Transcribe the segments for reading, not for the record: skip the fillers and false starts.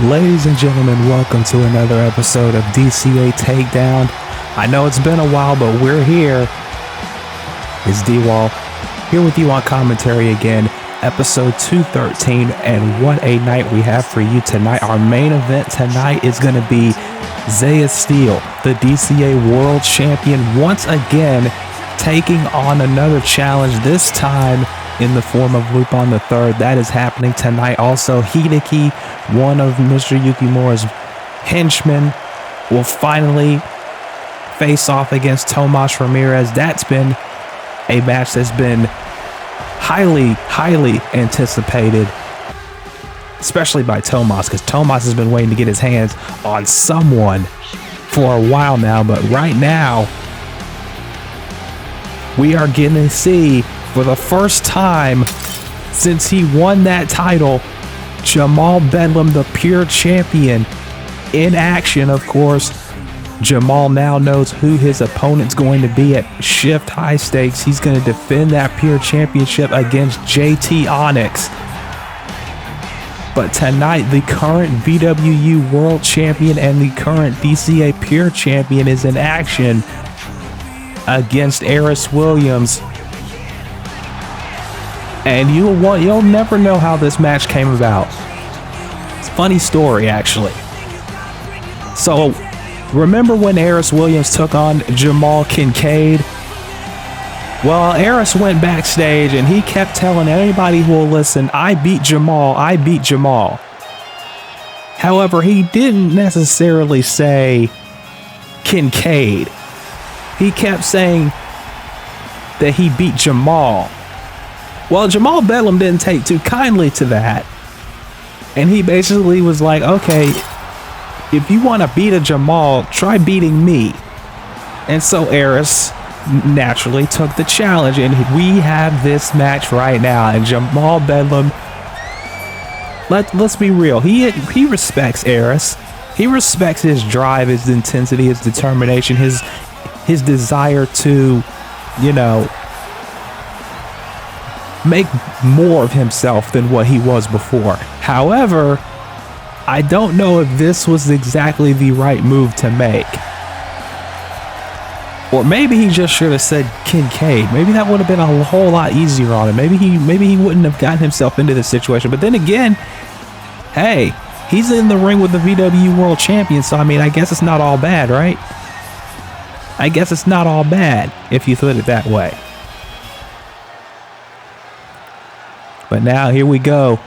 Ladies and gentlemen, welcome to another episode of DCA Takedown. I know it's been a while, but we're here. It's D-Wall, here with you on commentary again, episode 213, and what a night we have for you tonight. Our main event tonight is going to be Zaiah Steel, the DCA World Champion, once again taking on another challenge, this time in the form of Lupin the Third. That is happening tonight. Also, Hideki, one of Mr. Yukimura's henchmen, will finally face off against Tomas Ramirez. That's been a match that's been highly anticipated, especially by Tomas, because Tomas has been waiting to get his hands on someone for a while now. But right now, we are getting to see, for the first time since he won that title, Jamal Bedlam, the pure champion, in action. Of course, Jamal now knows who his opponent's going to be at Shift High Stakes. He's going to defend that pure championship against JT Onyx. But tonight, the current VWU World Champion and the current DCA Pure Champion is in action against Aris Williams. And you'll never know how this match came about. It's a funny story, actually. So, remember when Aris Williams took on Jamal Kincaid? Well, Aris went backstage and he kept telling anybody who will listen, I beat Jamal, I beat Jamal. However, he didn't necessarily say Kincaid. He kept saying that he beat Jamal. Well, Jamal Bedlam didn't take too kindly to that. And he basically was like, okay, if you want to beat a Jamal, try beating me. And so Aris naturally took the challenge, and we have this match right now. And Jamal Bedlam, let's be real, he respects Aris. He respects his drive, his intensity, his determination, his desire to, make more of himself than what he was before. However, I don't know if this was exactly the right move to make. Or maybe he just should have said Kincaid. Maybe that would have been a whole lot easier on him. Maybe he wouldn't have gotten himself into this situation. But then again, hey, he's in the ring with the VW World Champion, so I mean, I guess it's not all bad, right? I guess it's not all bad if you put it that way. But now, here we go.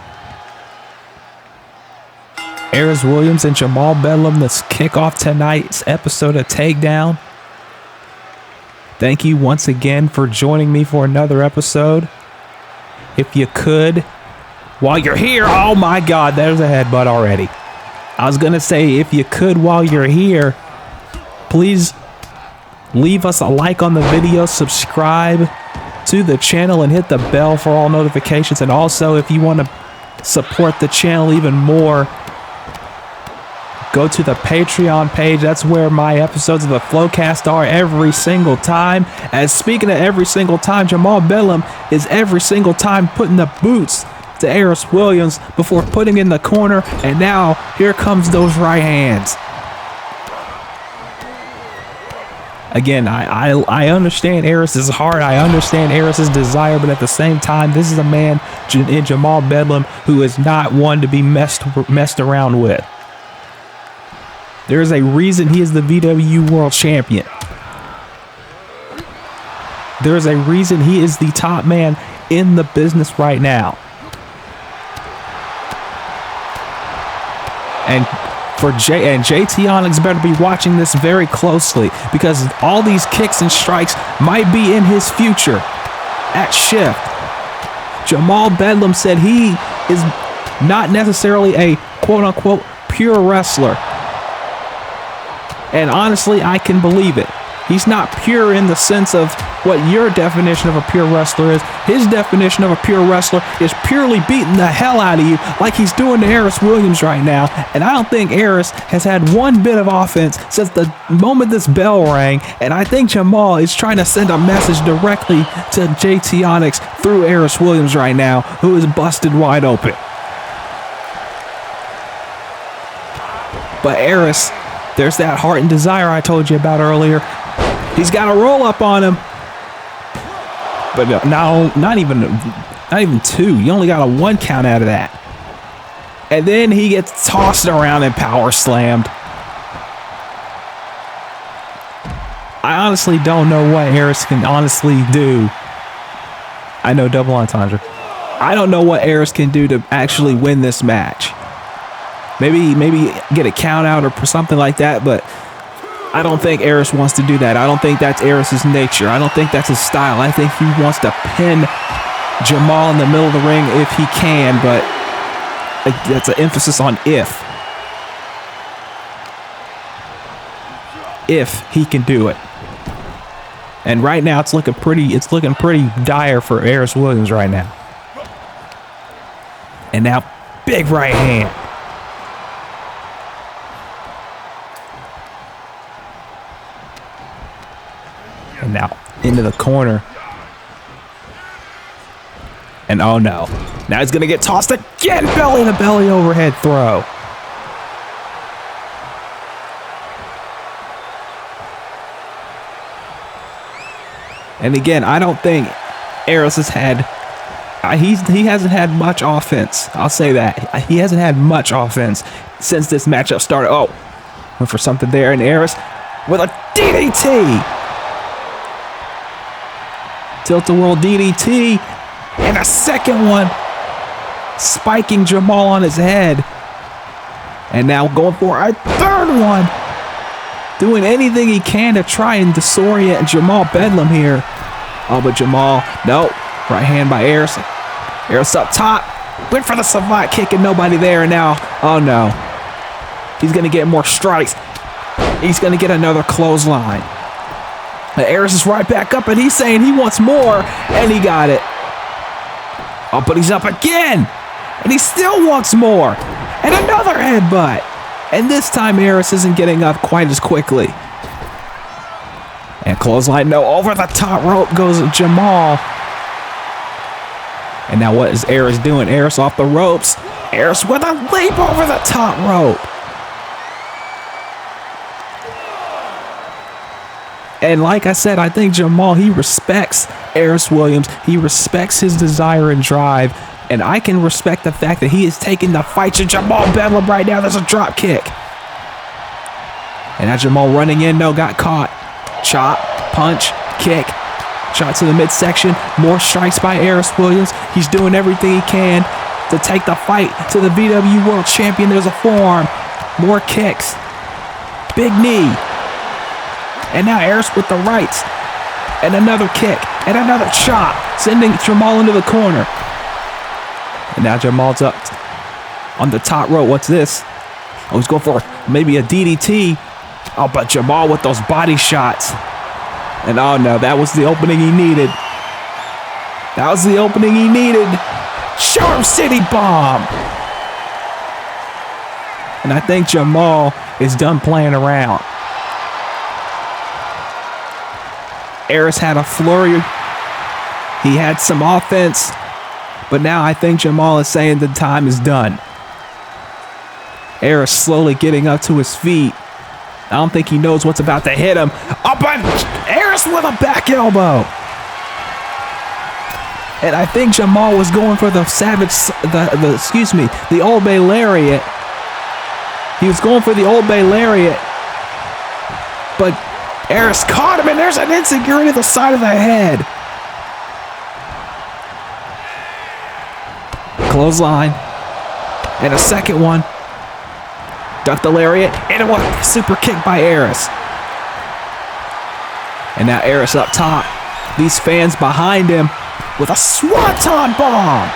Aris Williams and Jamal Bedlam, let's kick off tonight's episode of Takedown. Thank you once again for joining me for another episode. If you could, while you're here, oh my God, there's a headbutt already. I was going to say, if you could, while you're here, please leave us a like on the video, subscribe to the channel, and hit the bell for all notifications. And also, if you want to support the channel even more, go to the Patreon page. That's where my episodes of the Flowcast are every single time. And speaking of every single time, Jamal Bedlam is every single time putting the boots to Aris Williams before putting in the corner. And now here comes those right hands. Again, I understand Aris' heart. I understand Aris' desire, but at the same time, this is a man in Jamal Bedlam who is not one to be messed around with. There is a reason he is the VW World Champion. There is a reason he is the top man in the business right now. And JT Onyx better be watching this very closely, because all these kicks and strikes might be in his future at Shift. Jamal Bedlam said he is not necessarily a quote-unquote pure wrestler. And honestly, I can believe it. He's not pure in the sense of what your definition of a pure wrestler is. His definition of a pure wrestler is purely beating the hell out of you like he's doing to Aris Williams right now. And I don't think Aris has had one bit of offense since the moment this bell rang. And I think Jamal is trying to send a message directly to JT Onyx through Aris Williams right now, who is busted wide open. But Aris, there's that heart and desire I told you about earlier. He's got a roll up on him. But no, not even two. You only got a 1 count out of that. And then he gets tossed around and power slammed. I honestly don't know what Aris can honestly do. I know double entendre. I don't know what Aris can do to actually win this match. Maybe get a count out or something like that, but I don't think Aris wants to do that. I don't think that's Aris' nature. I don't think that's his style. I think he wants to pin Jamal in the middle of the ring if he can, but that's an emphasis on if. If he can do it. And right now it's looking pretty dire for Aris Williams right now. And now big right hand. And now into the corner. And oh no. Now he's going to get tossed again. Belly to belly overhead throw. And again, I don't think Aris has had... he hasn't had much offense. I'll say that. He hasn't had much offense since this matchup started. Oh, went for something there. And Aris with a DDT. Tilt-a-whirl DDT. And a second one. Spiking Jamal on his head. And now going for a third one. Doing anything he can to try and disorient Jamal Bedlam here. Oh, but Jamal, no. Right hand by Aris. Aris up top. Went for the savant kick and nobody there. And now, oh no. He's going to get more strikes. He's going to get another clothesline. But Aris is right back up and he's saying he wants more. And he got it. Oh, but he's up again. And he still wants more. And another headbutt. And this time Aris isn't getting up quite as quickly. And clothesline, no, over the top rope goes Jamal. And now what is Aris doing? Aris off the ropes. Aris with a leap over the top rope. And like I said, I think Jamal, he respects Aris Williams. He respects his desire and drive. And I can respect the fact that he is taking the fight to Jamal Bedlam right now. There's a drop kick. And now Jamal running in. No, got caught. Chop, punch, kick. Shot to the midsection. More strikes by Aris Williams. He's doing everything he can to take the fight to the VW World Champion. There's a forearm. More kicks. Big knee. And now Aris with the rights. And another kick. And another chop. Sending Jamal into the corner. And now Jamal's up on the top rope. What's this? Oh, he's going for maybe a DDT. Oh, but Jamal with those body shots. And oh no, that was the opening he needed. That was the opening he needed. Charm City Bomb. And I think Jamal is done playing around. Aris had a flurry. He had some offense. But now I think Jamal is saying the time is done. Aris slowly getting up to his feet. I don't think he knows what's about to hit him. Oh, but Aris with a back elbow. And I think Jamal was going for the the Old Bay Lariat. He was going for the Old Bay Lariat. But Aris caught him, and there's an insecurity to the side of the head. Clothesline. And a second one. Duck the lariat. And a super kick by Aris. And now Aris up top. These fans behind him with a swanton bomb.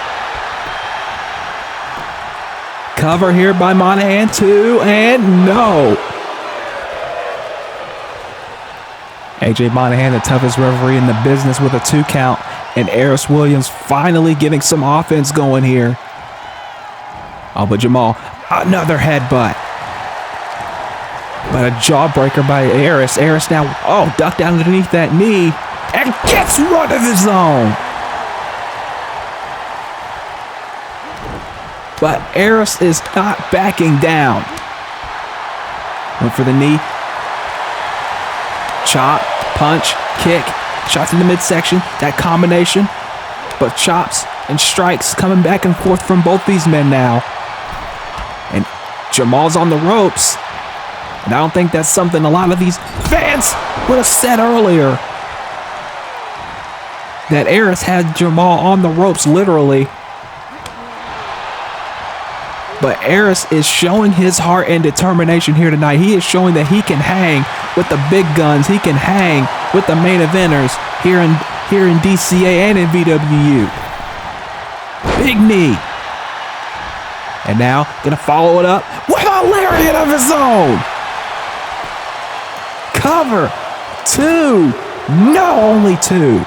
Cover here by Monahan, 2, and no. AJ Monahan, the toughest referee in the business, with a 2 count. And Aris Williams finally getting some offense going here. Oh, but Jamal, another headbutt. But a jawbreaker by Aris. Aris now, ducked down underneath that knee and gets one of his own. But Aris is not backing down. Went for the knee. Chop, punch, kick. Shots in the midsection. That combination. But chops and strikes coming back and forth from both these men now. And Jamal's on the ropes. And I don't think that's something a lot of these fans would have said earlier. That Aris had Jamal on the ropes, literally. But Aris is showing his heart and determination here tonight. He is showing that he can hang with the big guns. He can hang with the main eventers here in DCA and in VWU. Big knee. And now gonna follow it up with a lariat of his own. Cover. 2. No, only 2.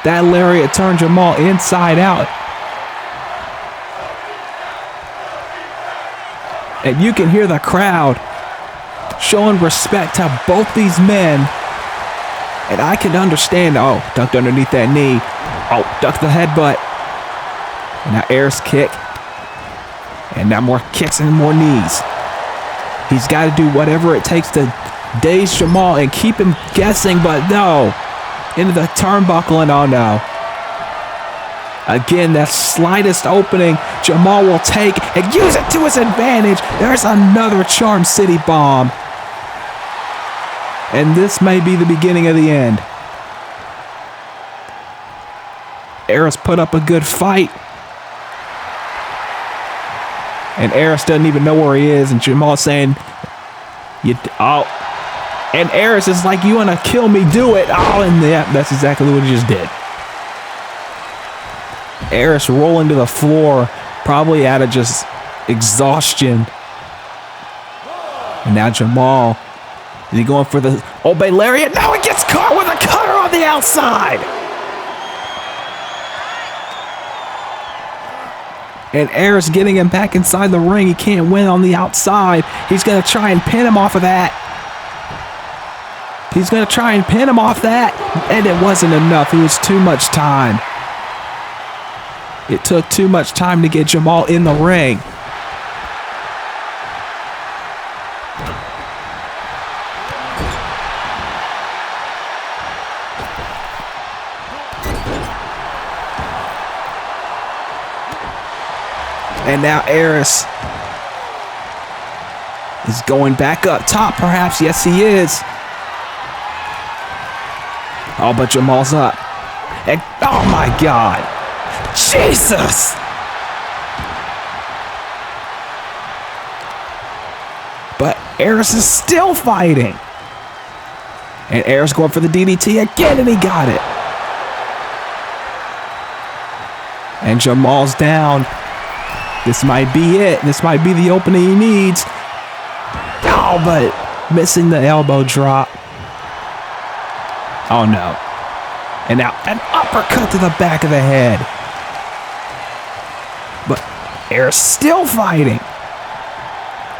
That lariat turned Jamal inside out. And you can hear the crowd showing respect to both these men. And I can understand. Oh, ducked underneath that knee. Oh, ducked the headbutt. And now Aris kick. And now more kicks and more knees. He's got to do whatever it takes to daze Jamal and keep him guessing, but no. Into the turnbuckle, and oh no. Again, that slightest opening Jamal will take and use it to his advantage. There's another Charm City bomb. And this may be the beginning of the end. Aris put up a good fight. And Aris doesn't even know where he is. And Jamal's saying, and Aris is like, you want to kill me, do it. Oh, and yeah, that's exactly what he just did. Aris rolling to the floor, probably out of just exhaustion. And now Jamal, is he going for the Old Bay Lariat? No, he gets caught with a cutter on the outside. And Aris getting him back inside the ring. He can't win on the outside. He's going to try and pin him off of that. He's going to try and pin him off that. And it wasn't enough. It was too much time. It took too much time to get Jamal in the ring. And now Aris is going back up top, perhaps. Yes, he is. Oh, but Jamal's up. And, oh, my God. Jesus! But Aris is still fighting. And Aris going for the DDT again, and he got it. And Jamal's down. This might be it. This might be the opening he needs. Oh, but missing the elbow drop. Oh, no. And now an uppercut to the back of the head. But Aris still fighting.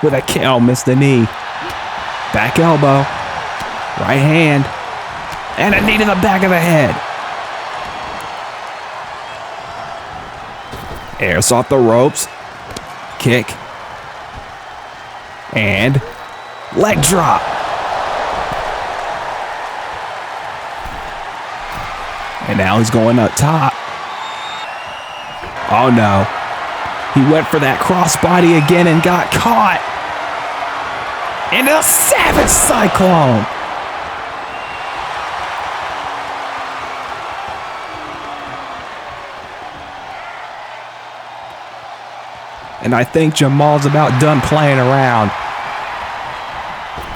With a kick. Oh, missed the knee. Back elbow. Right hand. And a knee to the back of the head. Aris off the ropes. Kick. And leg drop. And now he's going up top. Oh no. He went for that crossbody again and got caught. And a savage cyclone. And I think Jamal's about done playing around.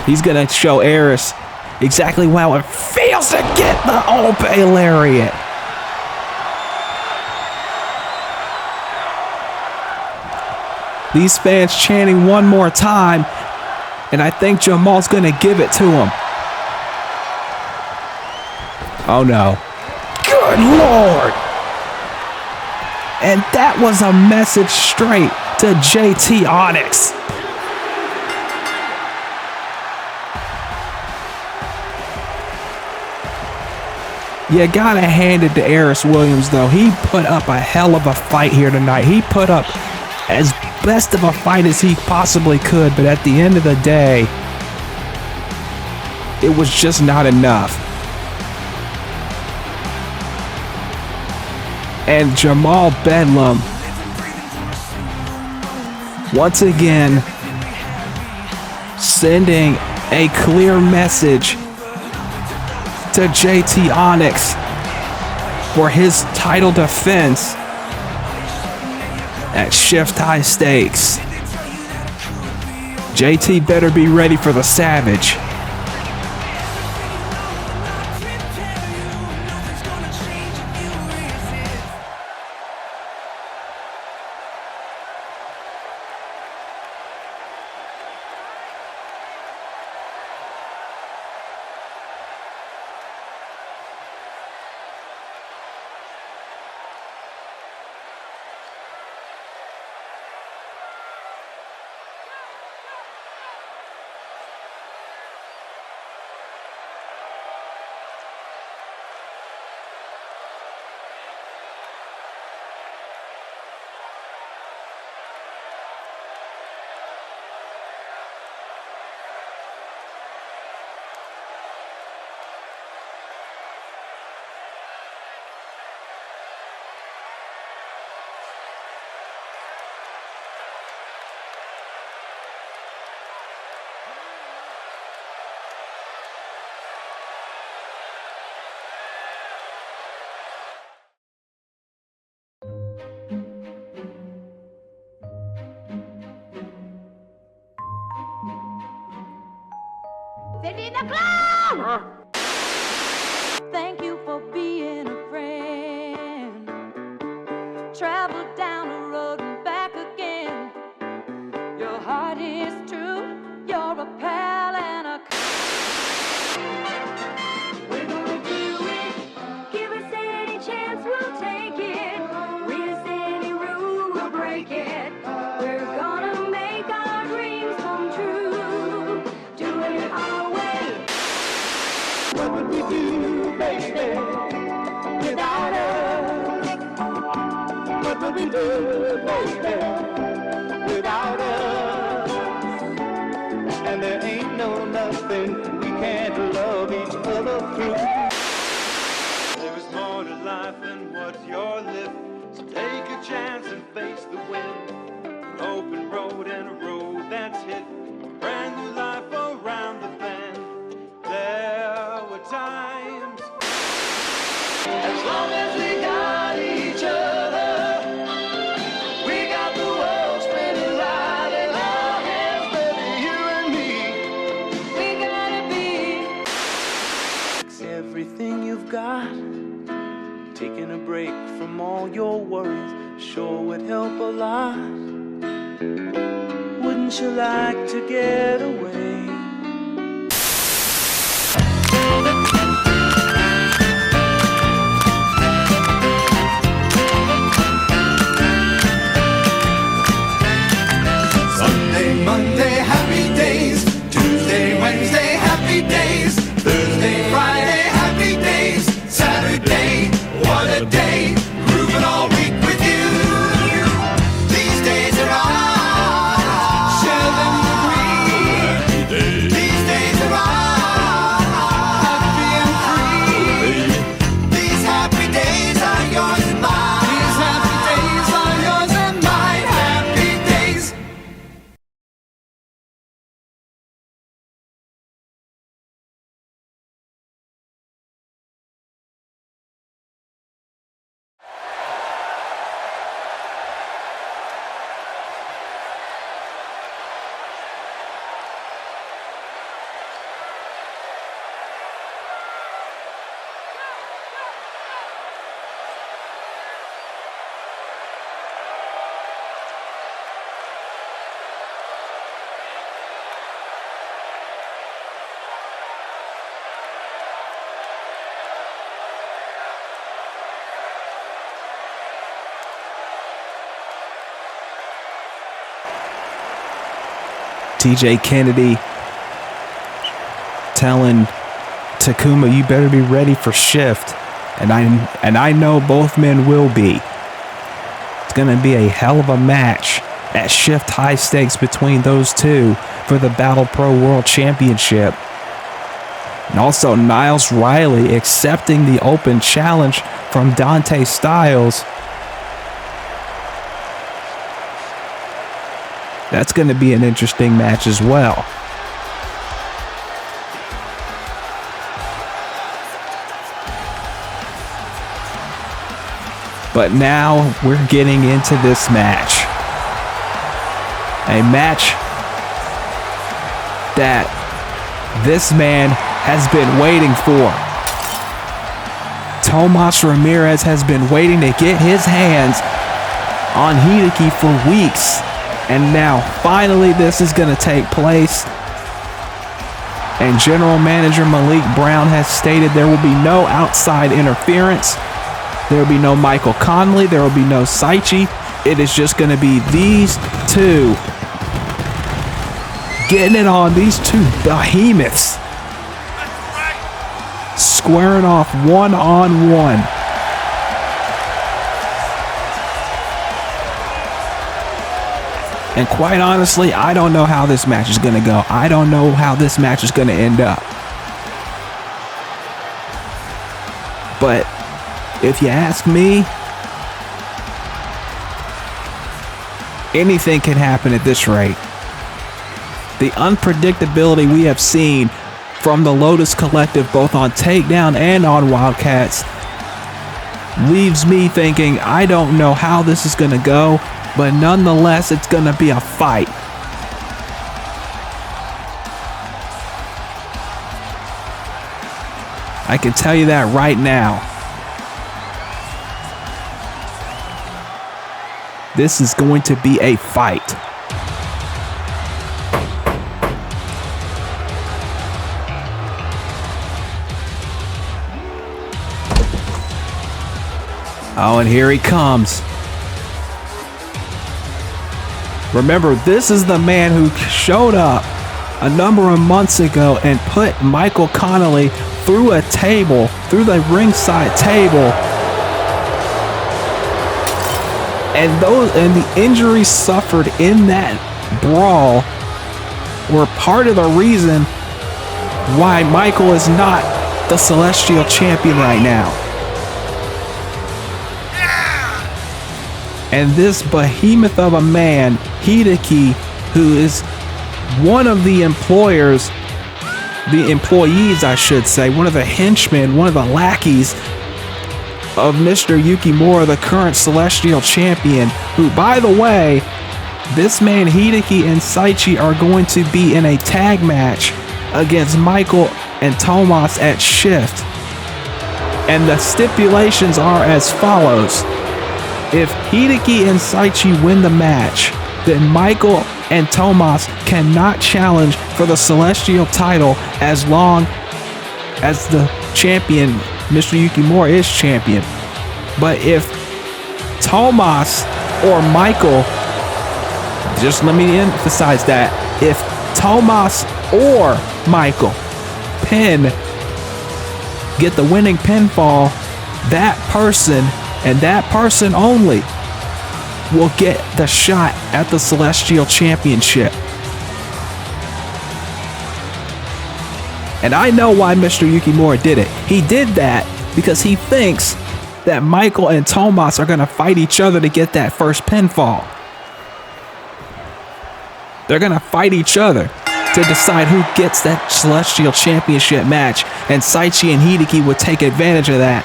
He's going to show Aris exactly how it feels to get the Ope Lariat. These fans chanting one more time, and I think Jamal's going to give it to him. Oh no. Good Lord. And that was a message straight to JT Onyx. You gotta hand it to Aris Williams though. He put up a hell of a fight here tonight. He put up as best of a fight as he possibly could, but at the end of the day, it was just not enough. And Jamal Bedlam, once again, sending a clear message to JT Onyx for his title defense at Shift High Stakes. JT better be ready for the Savage. Cindy the Clown! Thank you for being a friend. Travel down the road and back again. Your heart is true. You're a pal and a... We're gonna do it. Give us any chance, we'll take it. Read us any rule, we'll break it. We're gonna make our dreams come true. Do it our way. What would we do, baby, without us? What would we do, baby, without us? And there ain't no nothing we can't love each other through. There is more to life than what you're living. So take a chance and face the wind. An open road and a road that's hit. A brand new life around the bend. There were times. As long as we got each other, we got the world spinning right in our hands, baby, you and me. We gotta be. It's everything you've got. Taking a break from all your worries sure would help a lot. Wouldn't you like to get away? TJ Kennedy telling Takuma, you better be ready for Shift. And I know both men will be. It's going to be a hell of a match at Shift High Stakes between those two for the Battle Pro World Championship. And also Niles Riley accepting the open challenge from Dante Styles. That's going to be an interesting match as well. But now we're getting into this match. A match that this man has been waiting for. Tomas Ramirez has been waiting to get his hands on Hideki for weeks. And now finally this is going to take place. And General Manager Malik Brown has stated there will be no outside interference. There will be no Michael Conley. There will be no Saichi. It is just going to be these two getting it on. These two behemoths squaring off one-on-one. And quite honestly, I don't know how this match is going to go. I don't know how this match is going to end up. But if you ask me, anything can happen at this rate. The unpredictability we have seen from the Lotus Collective, both on Takedown and on Wildcats, leaves me thinking, I don't know how this is going to go, but nonetheless, it's going to be a fight. I can tell you that right now. This is going to be a fight. Oh, and here he comes. Remember, this is the man who showed up a number of months ago and put Michael Connolly through a table, through the ringside table. And the injuries suffered in that brawl were part of the reason why Michael is not the Celestial Champion right now. And this behemoth of a man, Hideki, who is one of the employees, I should say, one of the henchmen, one of the lackeys of Mr. Yukimura, the current Celestial Champion, who, by the way, this man Hideki and Saichi are going to be in a tag match against Michael and Tomas at Shift. And the stipulations are as follows. If Hideki and Saichi win the match, then Michael and Tomas cannot challenge for the Celestial title as long as the champion, Mr. Yukimura, is champion. But if Tomas or Michael, just let me emphasize that, if Tomas or Michael get the winning pinfall, that person and that person only will get the shot at the Celestial Championship. And I know why Mr. Yukimura did it. He did that because he thinks that Michael and Tomas are going to fight each other to get that first pinfall. They're going to fight each other to decide who gets that Celestial Championship match, and Saichi and Hideki would take advantage of that.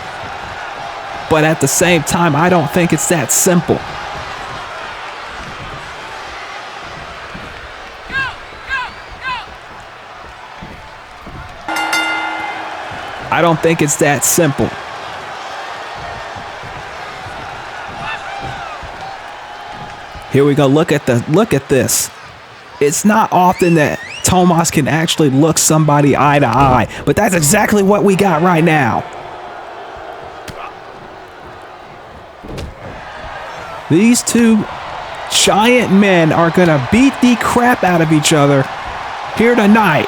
But at the same time, I don't think it's that simple. I don't think it's that simple. Here we go. Look at this. It's not often that Tomas can actually look somebody eye to eye, but that's exactly what we got right now. These two giant men are going to beat the crap out of each other here tonight.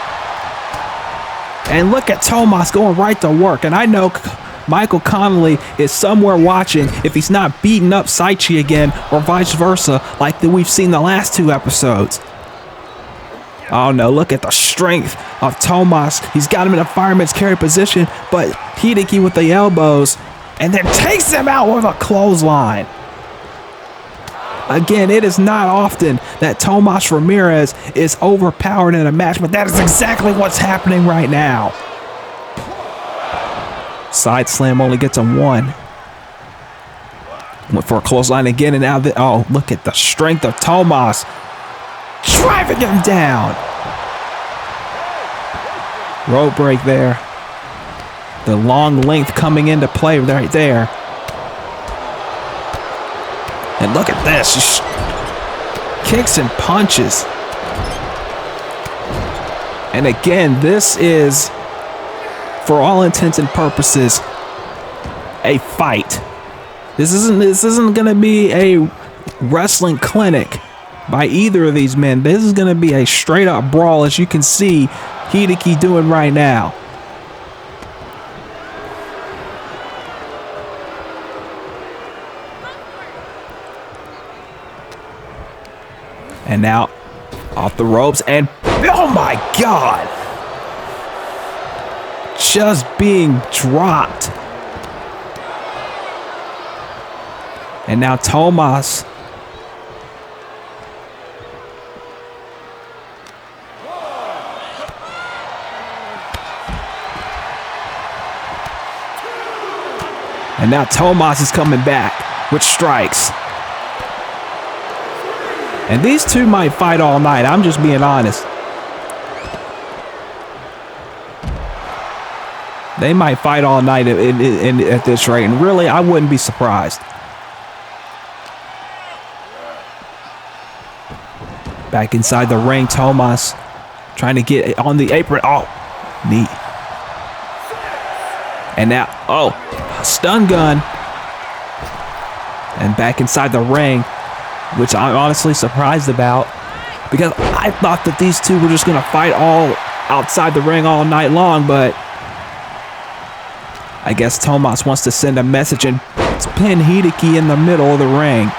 And look at Tomas going right to work. And I know Michael Connolly is somewhere watching if he's not beating up Saichi again or vice versa like we've seen the last 2 episodes. Oh no, look at the strength of Tomas. He's got him in a fireman's carry position, but Hideki with the elbows and then takes him out with a clothesline. Again, it is not often that Tomas Ramirez is overpowered in a match, but that is exactly what's happening right now. Side slam only gets him 1. Went for a clothesline again, and now oh, look at the strength of Tomas. Driving him down. Rope break there. The long length coming into play right there. And look at this. Just kicks and punches. And again, this is, for all intents and purposes, a fight. This isn't going to be a wrestling clinic by either of these men. This is going to be a straight up brawl, as you can see Hideki doing right now. And now off the ropes, and oh my God, just being dropped. And now Tomas is coming back with strikes. And these two might fight all night. I'm just being honest. They might fight all night at this rate. And really, I wouldn't be surprised. Back inside the ring, Tomas trying to get on the apron. Oh, knee. And now, oh, stun gun. And back inside the ring, which I'm honestly surprised about, because I thought that these two were just going to fight all outside the ring all night long, but I guess Tomas wants to send a message and pin Hideki in the middle of the ring.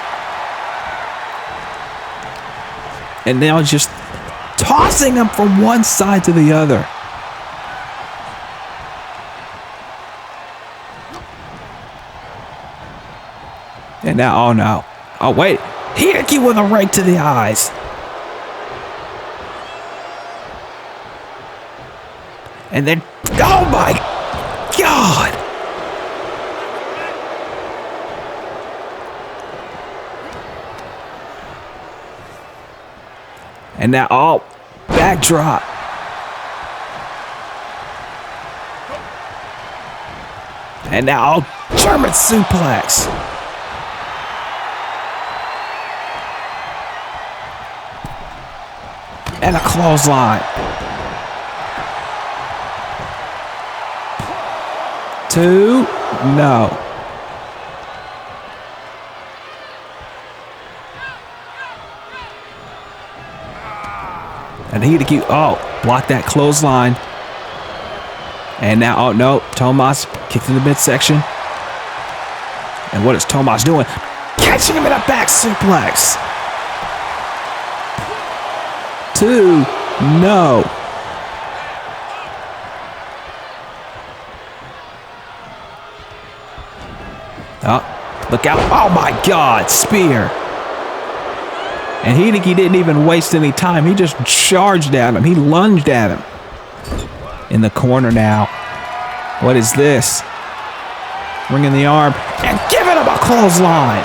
And now just tossing him from one side to the other. And now, oh no. Oh wait, Hideki with a right to the eyes. And then, oh my God. And now, oh, backdrop. And now, oh, German suplex. And a clothesline. 2, no. And Hideki, oh, blocked that clothesline. And now, oh no, Tomas kicked in the midsection. And what is Tomas doing? Catching him in a back suplex. 2, no. Oh, look out. Oh my God, spear. And Hideki didn't even waste any time. He just charged at him. He lunged at him. In the corner now. What is this? Ringing the arm and giving him a clothesline.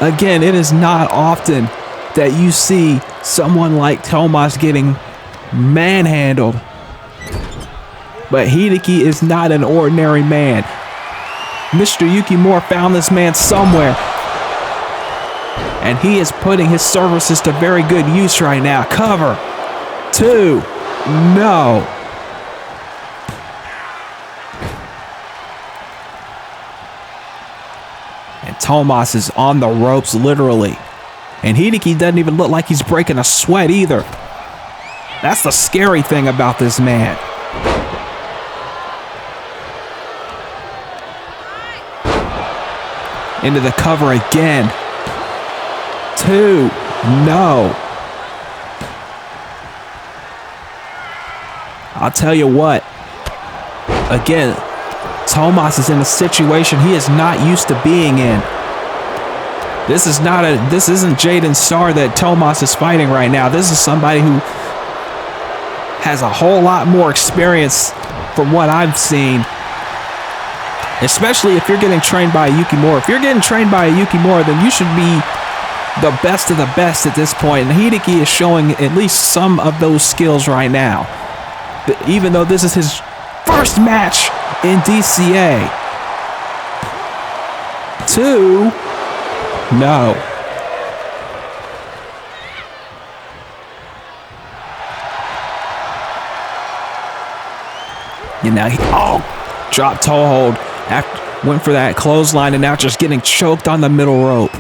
Again, it is not often that you see someone like Tomas getting manhandled. But Hideki is not an ordinary man. Mr. Yukimura found this man somewhere, and he is putting his services to very good use right now. Cover. 2, no. And Tomas is on the ropes, literally. And Hideki doesn't even look like he's breaking a sweat either. That's the scary thing about this man. Into the cover again. 2. No. I'll tell you what. Again, Tomas is in a situation he is not used to being in. This isn't Jaden Starr that Tomas is fighting right now. This is somebody who has a whole lot more experience from what I've seen. Especially if you're getting trained by a Yukimura. If you're getting trained by a Yukimura, then you should be the best of the best at this point. And Hideki is showing at least some of those skills right now. Even though this is his first match in DCA. 2. No. And now he dropped toe hold. Went for that clothesline and now just getting choked on the middle rope.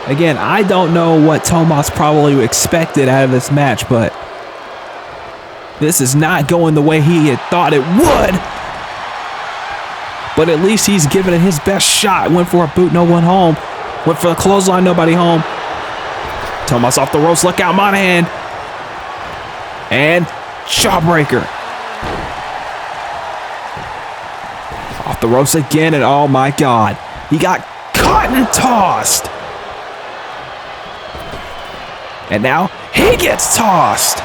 Again, I don't know what Tomas probably expected out of this match, but this is not going the way he had thought it would. But at least he's giving it his best shot. Went for a boot, no one home. Went for the clothesline, nobody home. Tomas off the ropes, look out, Monahan. And jawbreaker. Off the ropes again, and oh my God. He got caught and tossed. And now he gets tossed.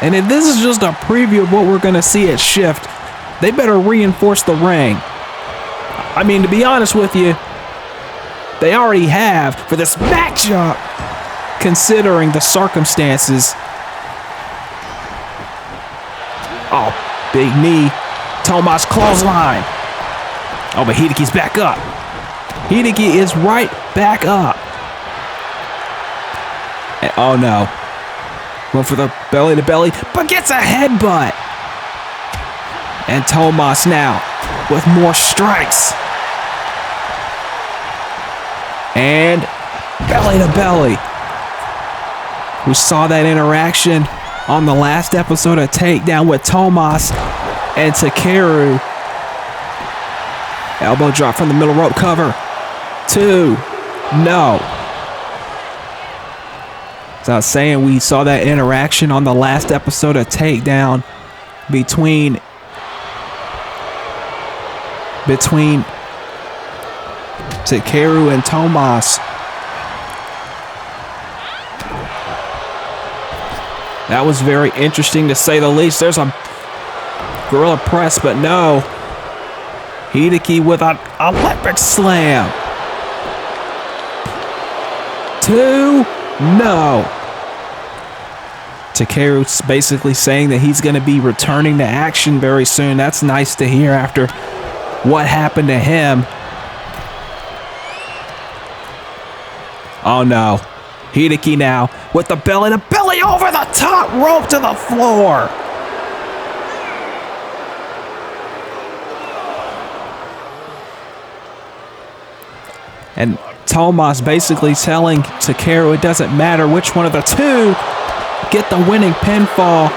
And if this is just a preview of what we're going to see at Shift, they better reinforce the ring. I mean, to be honest with you, they already have for this matchup, considering the circumstances. Oh, big knee. Tomas clothesline. Oh, but Hideki's back up. Hideki is right back up. And, oh, no. Went for the belly to belly, but gets a headbutt. And Tomas now with more strikes. And belly to belly. We saw that interaction on the last episode of Takedown with Tomas and Takeru. Elbow drop from the middle rope cover. 2. No. So I was saying, we saw that interaction on the last episode of Takedown between Takeru and Tomas. That was very interesting to say the least. There's a gorilla press, but no. Hideki with an electric slam. 2. No. Takeru's basically saying that he's going to be returning to action very soon. That's nice to hear after what happened to him. Oh no. Hideki now with the belly to belly over the top rope to the floor. And Tomas basically telling Takeru it doesn't matter which one of the two get the winning pinfall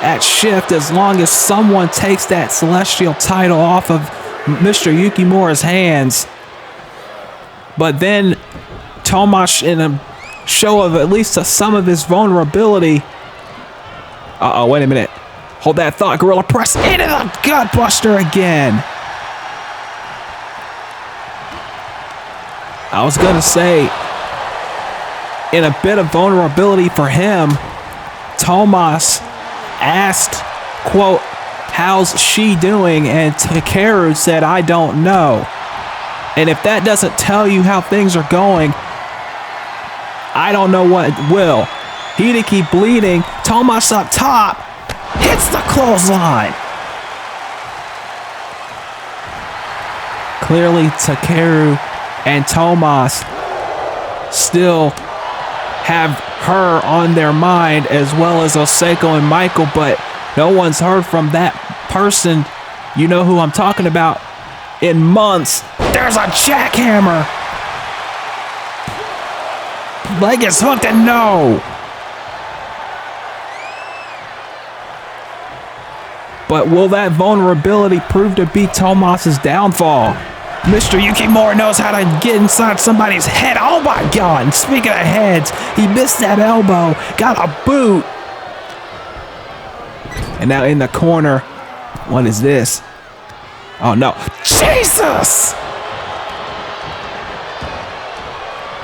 at Shift as long as someone takes that Celestial title off of Mr. Yukimura's hands. But then Tomas, in a show of at least some of his vulnerability. Uh-oh, wait a minute. Hold that thought. Gorilla press into the gutbuster again. I was going to say, in a bit of vulnerability for him, Tomas asked, quote, "How's she doing?" And Takeru said, "I don't know." And if that doesn't tell you how things are going, I don't know what will. Hideki bleeding. Tomas up top. Hits the clothesline. Clearly, Takeru and Tomas still have her on their mind, as well as Oseko and Michael, but no one's heard from that person You know who I'm talking about. In months. There's a jackhammer. Leg is hooked and no. But will that vulnerability prove to be Tomas's downfall? Mr. Yukimura knows how to get inside somebody's head. Oh my God. And speaking of heads, he missed that elbow. Got a boot. And now in the corner. What is this? Oh no. Jesus!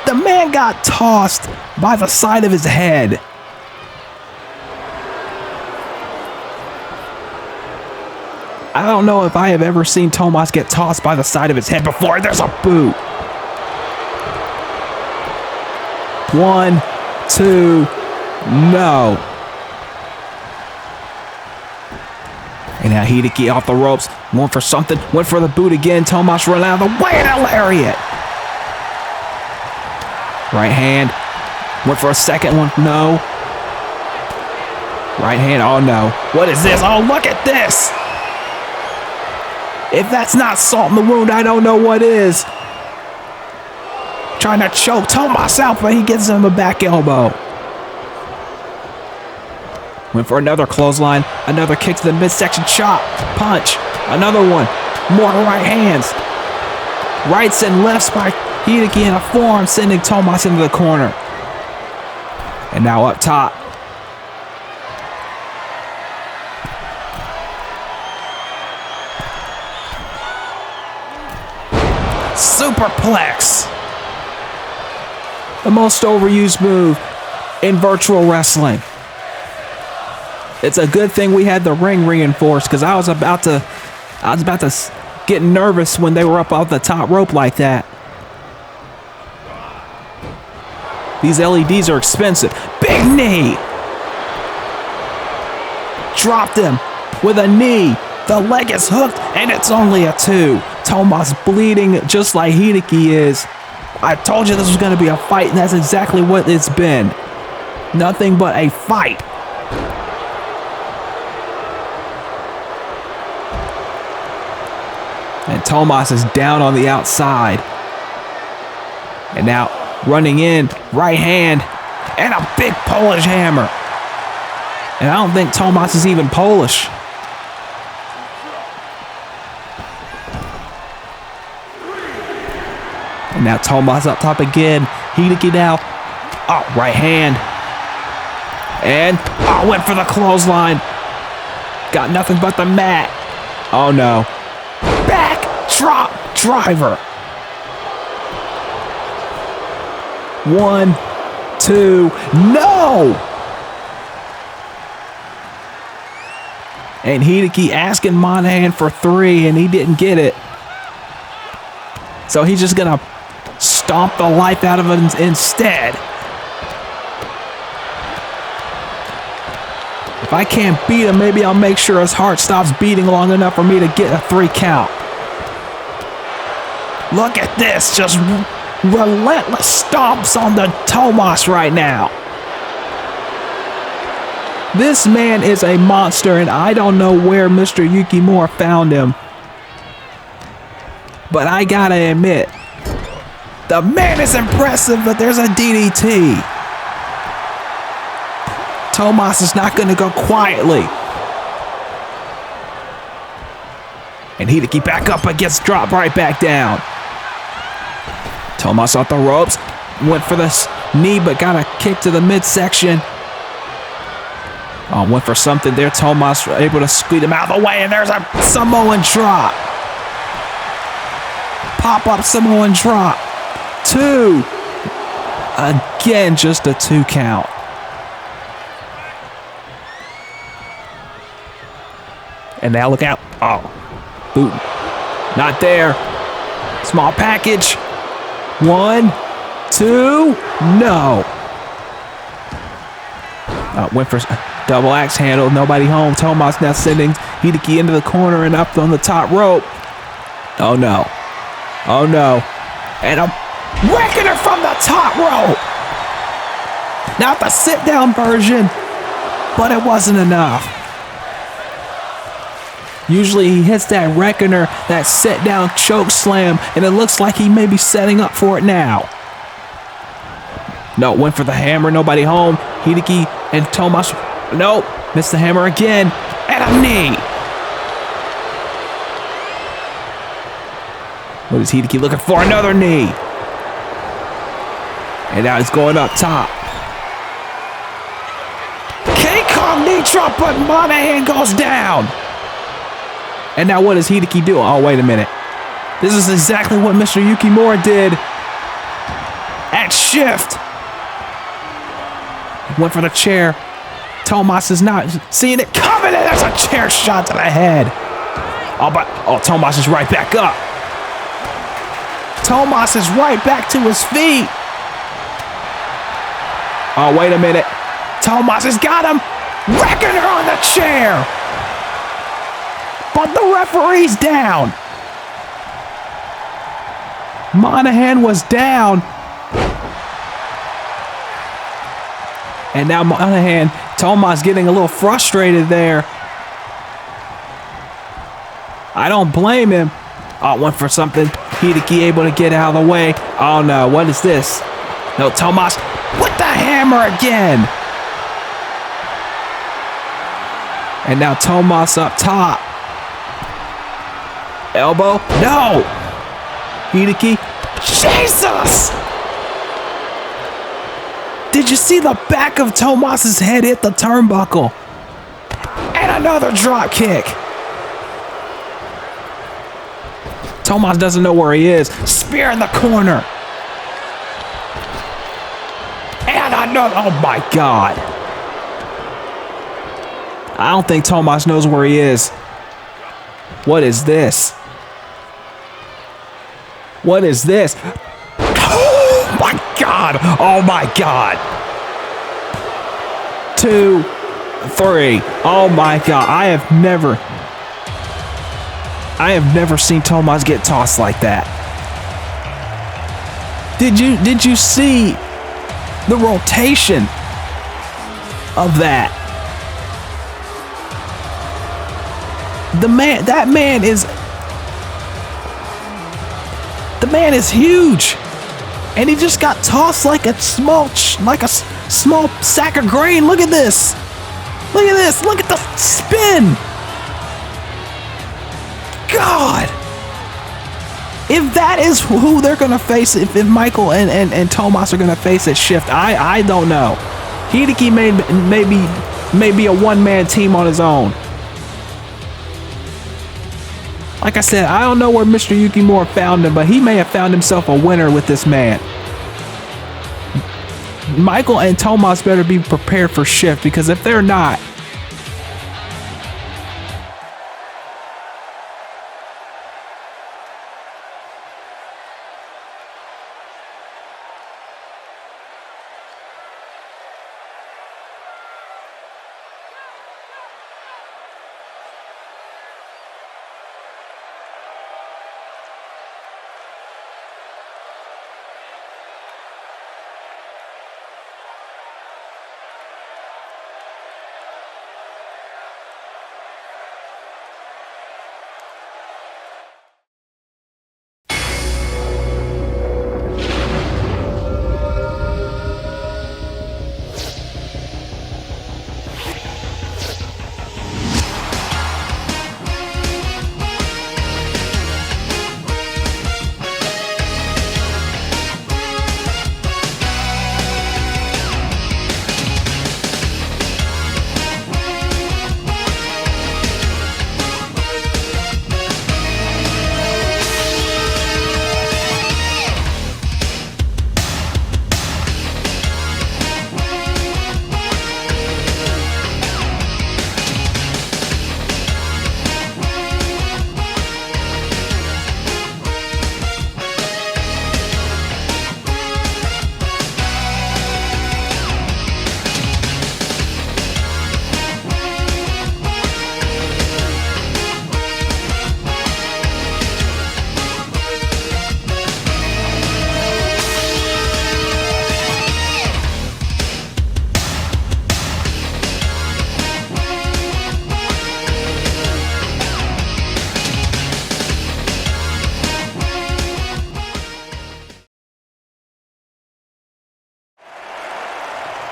The man got tossed by the side of his head. I don't know if I have ever seen Tomas get tossed by the side of his head before. There's a boot. 1, 2, no. And now Hideki off the ropes. Went for something. Went for the boot again. Tomas run out of the way. And a lariat. Right hand. Went for a second one. No. Right hand. Oh no. What is this? Oh, look at this. If that's not salt in the wound, I don't know what is. Trying to choke Tomas out, but he gets him a back elbow. Went for another clothesline. Another kick to the midsection chop. Punch. Another one. More right hands. Rights and lefts by Hideki in a forearm, sending Tomas into the corner. And now up top. Superplex. The most overused move in virtual wrestling. It's a good thing we had the ring reinforced, because I was about to get nervous when they were up off the top rope like that. These LEDs are expensive. Big knee. Dropped him with a knee. The leg is hooked, and it's only a 2. Tomas bleeding just like Hideki is. I told you this was going to be a fight, and that's exactly what it's been. Nothing but a fight. And Tomas is down on the outside. And now running in, right hand, and a big Polish hammer. And I don't think Tomas is even Polish. And now Tomas up top again. Hideki now. Oh, right hand. And went for the clothesline. Got nothing but the mat. Oh no. Back drop driver. 1, 2, no! And Hideki asking Monahan for 3, and he didn't get it. So he's just gonna stomp the life out of him instead. If I can't beat him, maybe I'll make sure his heart stops beating long enough for me to get a 3 count. Look at this, just relentless stomps on the Tomas right now. This man is a monster, and I don't know where Mr. Yukimura found him. But I gotta admit, the man is impressive, but there's a DDT. Tomas is not gonna go quietly. And Hideki back up, but gets dropped right back down. Tomas off the ropes, went for the knee, but got a kick to the midsection. Oh, went for something there. Tomas able to squeeze him out of the way, and there's a Samoan drop. Pop-up Samoan drop. 2. Again, just a 2 count. And now look out. Oh, boot. Not there. Small package. 1, 2, no. Went for double axe handle. Nobody home. Tomas now sending Hideki into the corner and up on the top rope. Oh no. Oh no. And a reckoner from the top rope. Not the sit down version, but it wasn't enough. Usually he hits that reckoner, that sit down choke slam, and it looks like he may be setting up for it now. No, went for the hammer, nobody home. Hideki and Tomas, no, missed the hammer again, and a knee. What is Hideki looking for? Another knee. And now he's going up top. K-Kong knee drop, but Monahan goes down. And now what does Hideki do? Oh, wait a minute. This is exactly what Mr. Yukimura did at Shift. Went for the chair. Tomas is not seeing it coming, and there's a chair shot to the head. Oh, Tomas is right back up. Tomas is right back to his feet. Oh, wait a minute. Tomas has got him. Reckoner on the chair. But the referee's down. Monahan was down. And now Monahan, Tomas getting a little frustrated there. I don't blame him. Oh, went for something. Hideki able to get out of the way. Oh no, what is this? No, Tomas with the hammer again. And now Tomas up top. Elbow, no. Hideki, Jesus! Did you see the back of Tomas's head hit the turnbuckle? And another drop kick. Tomas doesn't know where he is. Spear in the corner. And another, oh my God. I don't think Tomas knows where he is. What is this? What is this? Oh my God. Oh my God. 2, 3. Oh my God. I have never seen Tomas get tossed like that. Did you see the rotation of that? The man is huge, and he just got tossed like a small sack of grain. Look at this. Look at this. Look at the spin. God. If that is who they're going to face, if Michael and Tomas are going to face at Shift, I don't know. Hideki may be a one-man team on his own. Like I said, I don't know where Mr. Yukimura found him, but he may have found himself a winner with this man. Michael and Tomas better be prepared for Shift, because if they're not,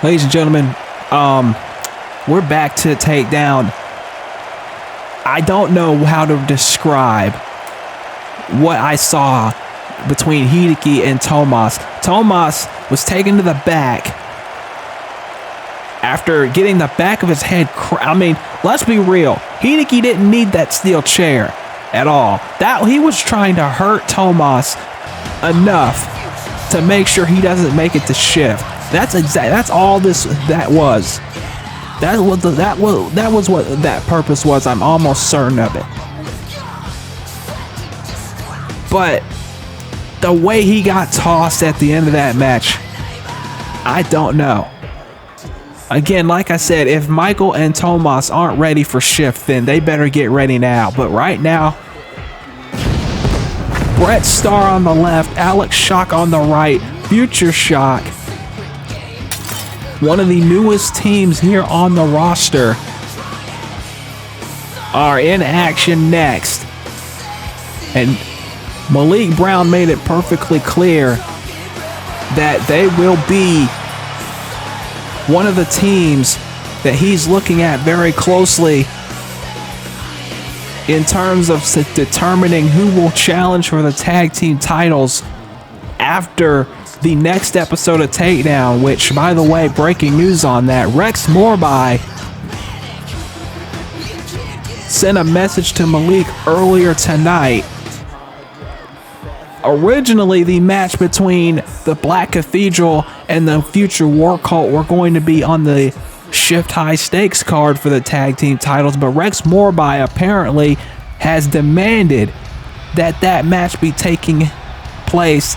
Ladies and gentlemen, we're back to Takedown. I don't know how to describe what I saw between Hideki and Tomas. Tomas was taken to the back after getting the back of his head. I mean, let's be real. Hideki didn't need that steel chair at all. That he was trying to hurt Tomas enough to make sure he doesn't make it to shift. That's all that was. That was what that purpose was. I'm almost certain of it. But the way he got tossed at the end of that match, I don't know. Again, like I said, if Michael and Tomas aren't ready for shift, then they better get ready now. But right now, Brett Starr on the left, Alex Shock on the right, Futureshock, one of the newest teams here on the roster, are in action next. And Malik Brown made it perfectly clear that they will be one of the teams that he's looking at very closely in terms of determining who will challenge for the tag team titles after the next episode of Takedown, which, by the way, breaking news on that, Rex Morby sent a message to Malik earlier tonight. Originally, the match between the Black Cathedral and the Future War Cult were going to be on the Shift High Stakes card for the tag team titles, but Rex Morby apparently has demanded that that match be taking place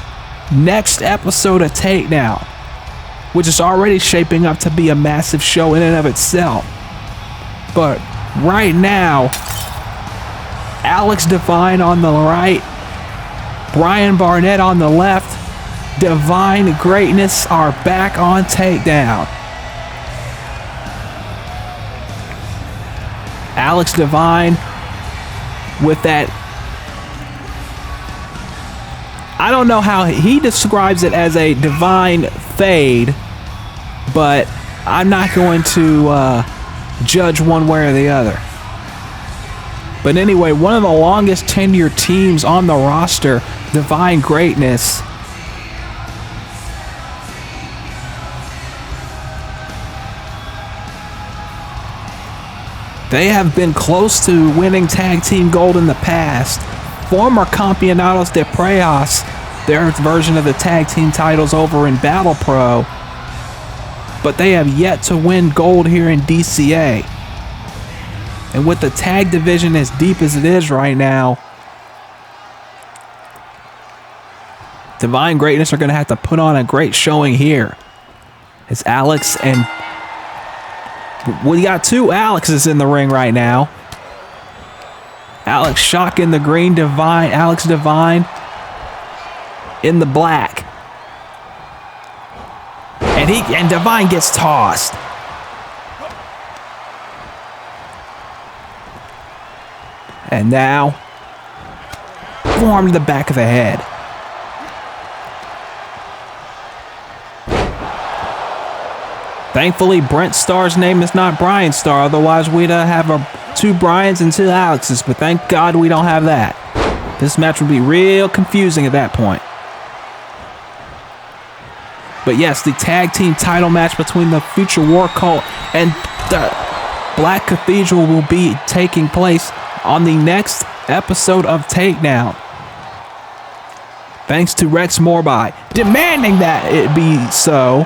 next episode of Takedown, which is already shaping up to be a massive show in and of itself. But right now, Alex Devine on the right, Brian Barnett on the left, Divine Greatness are back on Takedown. Alex Devine with that, I don't know how he describes it, as a divine fade, but I'm not going to judge one way or the other. But anyway, one of the longest tenured teams on the roster, Divine Greatness, they have been close to winning tag team gold in the past. Former Campeonatos de Preyas, their version of the tag team titles over in Battle Pro, but they have yet to win gold here in DCA. And with the tag division as deep as it is right now, Divine Greatness are going to have to put on a great showing here. It's Alex and... we got two Alexes in the ring right now. Alex Shock in the green, Alex Devine in the black. And Divine gets tossed. And now, forearm to the back of the head. Thankfully, Brent Starr's name is not Brian Starr. Otherwise, we'd have two Brians and two Alexes. But thank God we don't have that. This match would be real confusing at that point. But yes, the tag team title match between the Future War Cult and the Black Cathedral will be taking place on the next episode of Takedown. Thanks to Rex Morby demanding that it be so.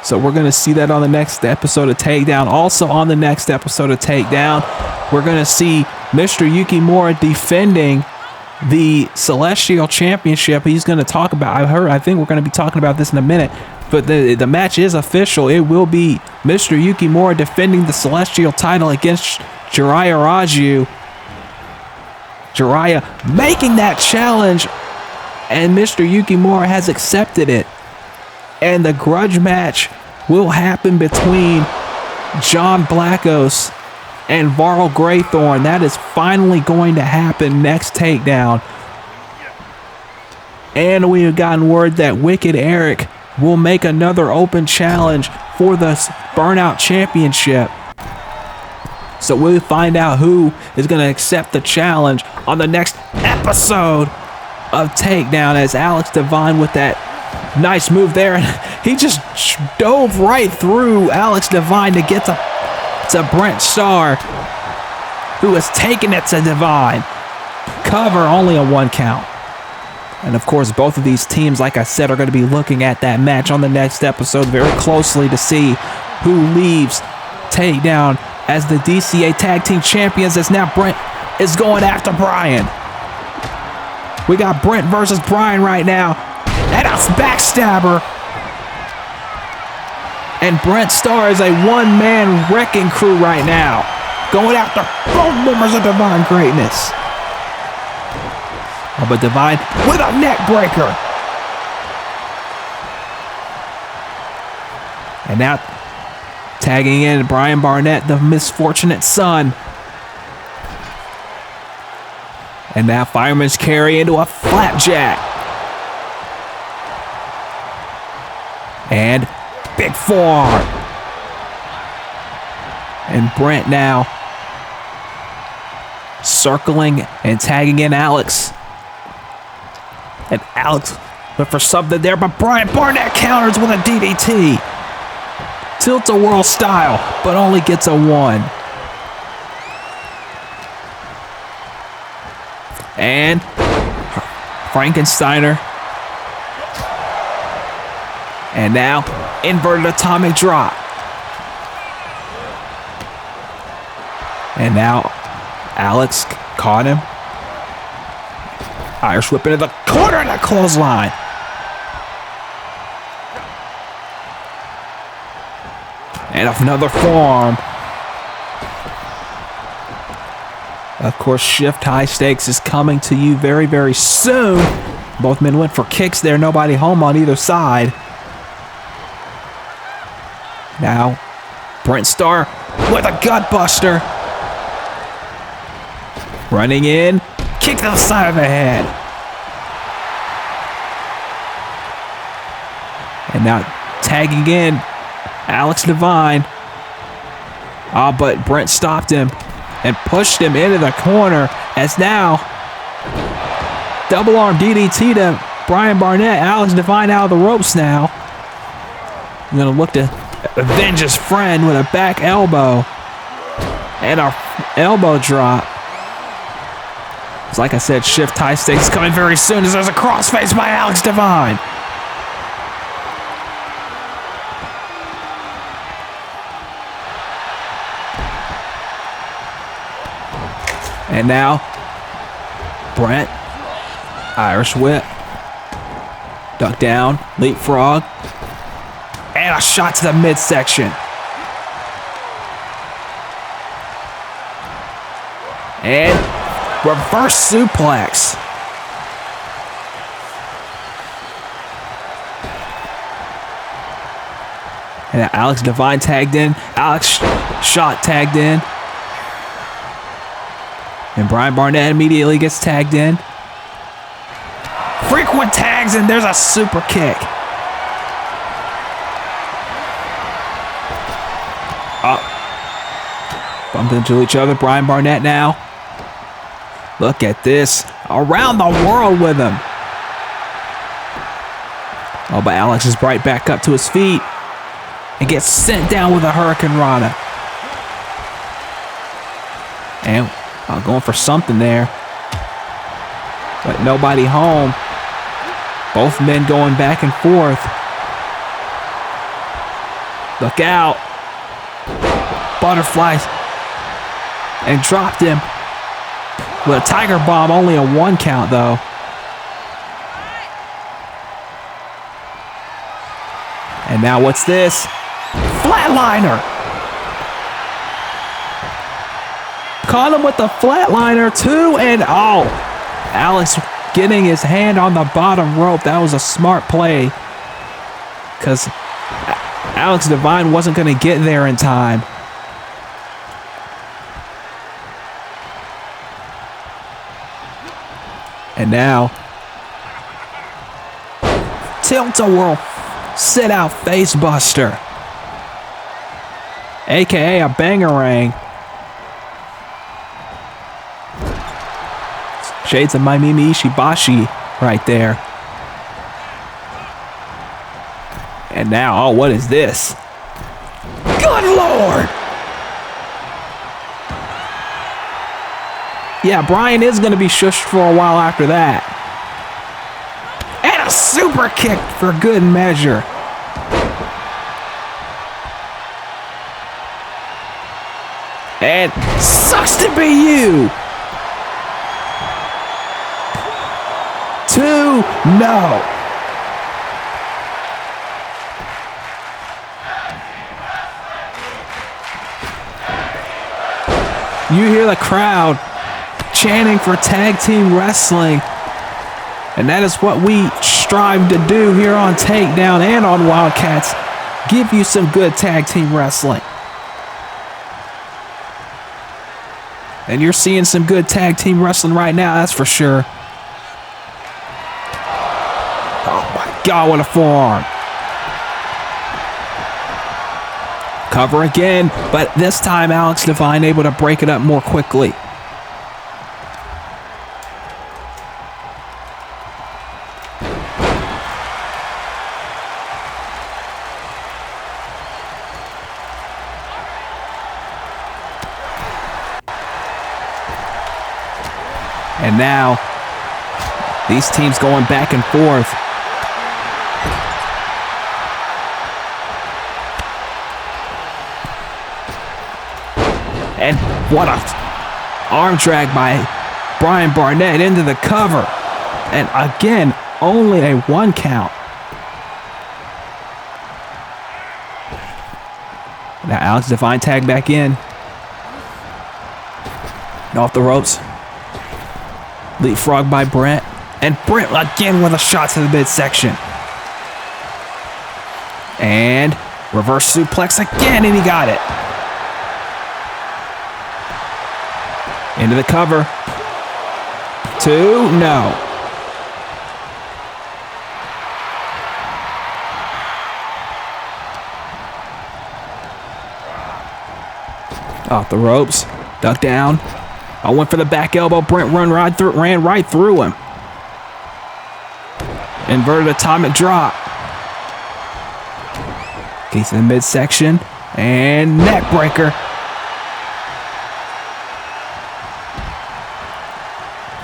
So we're going to see that on the next episode of Takedown. Also on the next episode of Takedown, we're going to see Mr. Yukimura defending the Celestial Championship. He's going to talk about, I think we're going to be talking about this in a minute, but the match is official. It will be Mr. Yukimura defending the Celestial title against Jiraiya Raju. Jiraiya making that challenge, and Mr. Yukimura has accepted it. And the grudge match will happen between John Blackos and Varl Graythorn. That is finally going to happen next Takedown. And we have gotten word that Wicked Eric will make another open challenge for the Burnout Championship. So we'll find out who is going to accept the challenge on the next episode of Takedown, as Alex Devine with that nice move there. And he just dove right through Alex Devine to get to Brent Starr, who has taken it to Devine. Cover, only a 1 count. And of course, both of these teams, like I said, are going to be looking at that match on the next episode very closely to see who leaves Takedown as the DCA Tag Team Champions, as now Brent is going after Brian. We got Brent versus Brian right now. And a backstabber. And Brent Starr is a one-man wrecking crew right now, going after both members of Divine Greatness. Oh, but Devine with a neck breaker. And now tagging in Brian Barnett, the misfortunate son. And now Fireman's carry into a flapjack. And big forearm. And Brent now circling and tagging in Alex. And Alex went for something there, but Brian Barnett counters with a DDT. Tilt-a-whirl style, but only gets a 1. And Frankensteiner. And now inverted atomic drop. And now Alex caught him. Irish whip into the corner and a clothesline. And another forearm. Of course, Shift High Stakes is coming to you very, very soon. Both men went for kicks there. Nobody home on either side. Now, Brent Starr with a gut buster. Running in. Kick to the side of the head. And now tagging in Alex Devine. Oh, but Brent stopped him and pushed him into the corner, as now double arm DDT to Brian Barnett. Alex Devine out of the ropes now. I'm going to look to avenge his friend with a back elbow and a elbow drop. It's like I said, Shift High Stakes coming very soon, as there's a crossface by Alex Devine. And now, Brent, Irish whip, duck down, leapfrog, and a shot to the midsection. And reverse suplex. And Alex Devine tagged in. Alex Shot tagged in. And Brian Barnett immediately gets tagged in. Frequent tags, and there's a super kick. Bump into each other. Brian Barnett now. Look at this. Around the world with him. Oh, but Alex is right back up to his feet and gets sent down with a Hurricane Rana. And going for something there. But nobody home. Both men going back and forth. Look out. Butterflies. And dropped him. With a Tiger Bomb, only a 1 count though. And now what's this? Flatliner. Caught him with the flatliner too, and oh, Alex getting his hand on the bottom rope. That was a smart play, because Alex Devine wasn't going to get there in time. And now tilt-a-whirl sit-out face buster, aka a bangarang. Shades of Maimimi Ishibashi right there. And now, oh, what is this? Good Lord! Yeah, Brian is going to be shushed for a while after that. And a super kick for good measure. And sucks to be you. 2-0. You hear the crowd chanting for tag team wrestling. And that is what we strive to do here on Takedown and on Wildcats. Give you some good tag team wrestling. And you're seeing some good tag team wrestling right now, that's for sure. Oh my God, what a forearm. Cover again, but this time Alex Devine able to break it up more quickly. And now, these teams going back and forth. And what a arm drag by Brian Barnett into the cover. And again, only a 1 count. Now Alex Devine tagged back in. Off the ropes. Leapfrog by Brent. And Brent again with a shot to the midsection. And reverse suplex again, and he got it. Into the cover. 2, no. Off the ropes. Duck down. I went for the back elbow. Brent ran right through him. Inverted atomic drop. Gets to the midsection. And neck breaker.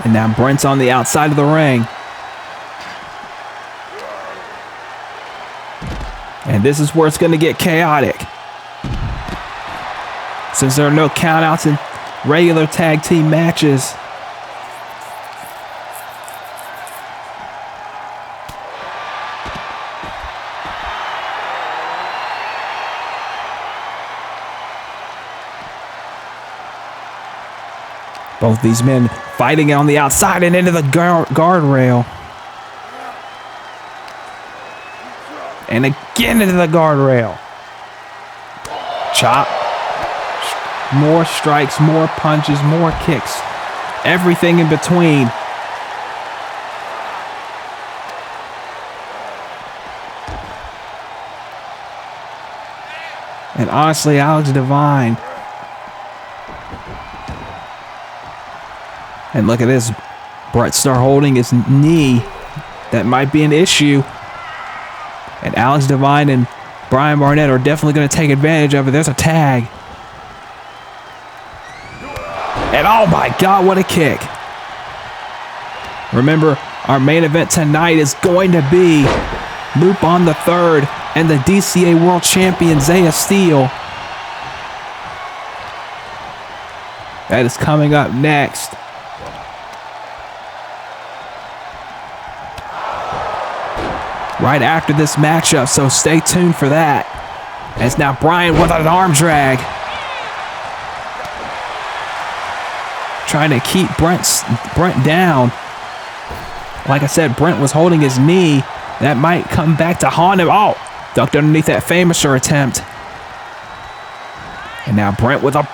And now Brent's on the outside of the ring. And this is where it's going to get chaotic. Since there are no countouts in regular tag team matches. Both these men fighting on the outside and into the guardrail. And again into the guardrail. Chop. More strikes, more punches, more kicks. Everything in between. And honestly, Alex Devine. And look at this. Brett Starr holding his knee. That might be an issue. And Alex Devine and Brian Barnett are definitely going to take advantage of it. There's a tag. And oh my God, what a kick. Remember, our main event tonight is going to be Lupin the Third and the DCA World Champion Zaiah Steel. That is coming up next. Right after this matchup, so stay tuned for that. As now Brian with an arm drag. Trying to keep Brent down. Like I said, Brent was holding his knee. That might come back to haunt him. Oh, ducked underneath that Famouser attempt. And now Brent with a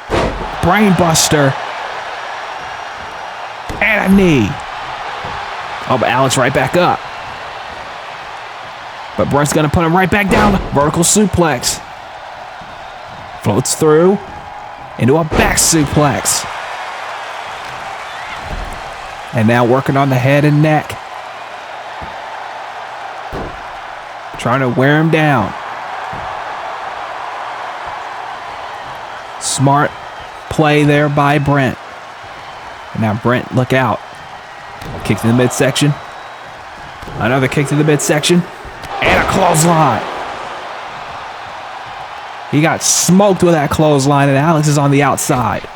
brain buster. And a knee. Oh, but Alex right back up. But Brent's going to put him right back down. Vertical suplex. Floats through into a back suplex. And now working on the head and neck. Trying to wear him down. Smart play there by Brent. And now Brent, look out. Kick to the midsection. Another kick to the midsection. And a clothesline. He got smoked with that clothesline, and Alex is on the outside.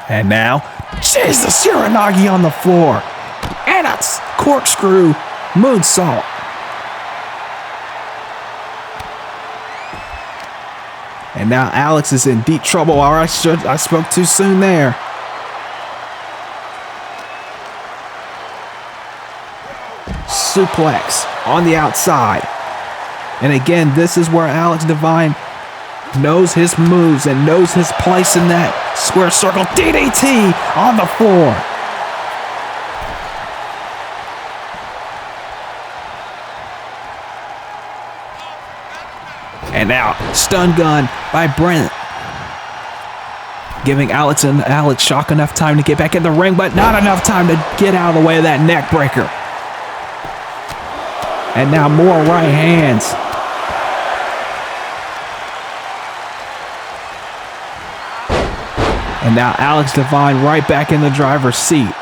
And now, Jesus, Uranagi on the floor. And a corkscrew moonsault. And now Alex is in deep trouble. All right, I spoke too soon there. Suplex on the outside. And again, this is where Alex Devine knows his moves and knows his place in that square circle. DDT on the floor. And now, stun gun by Brent. Giving Alex Shock enough time to get back in the ring, but not enough time to get out of the way of that neck breaker. And now more right hands. And now Alex Devine right back in the driver's seat.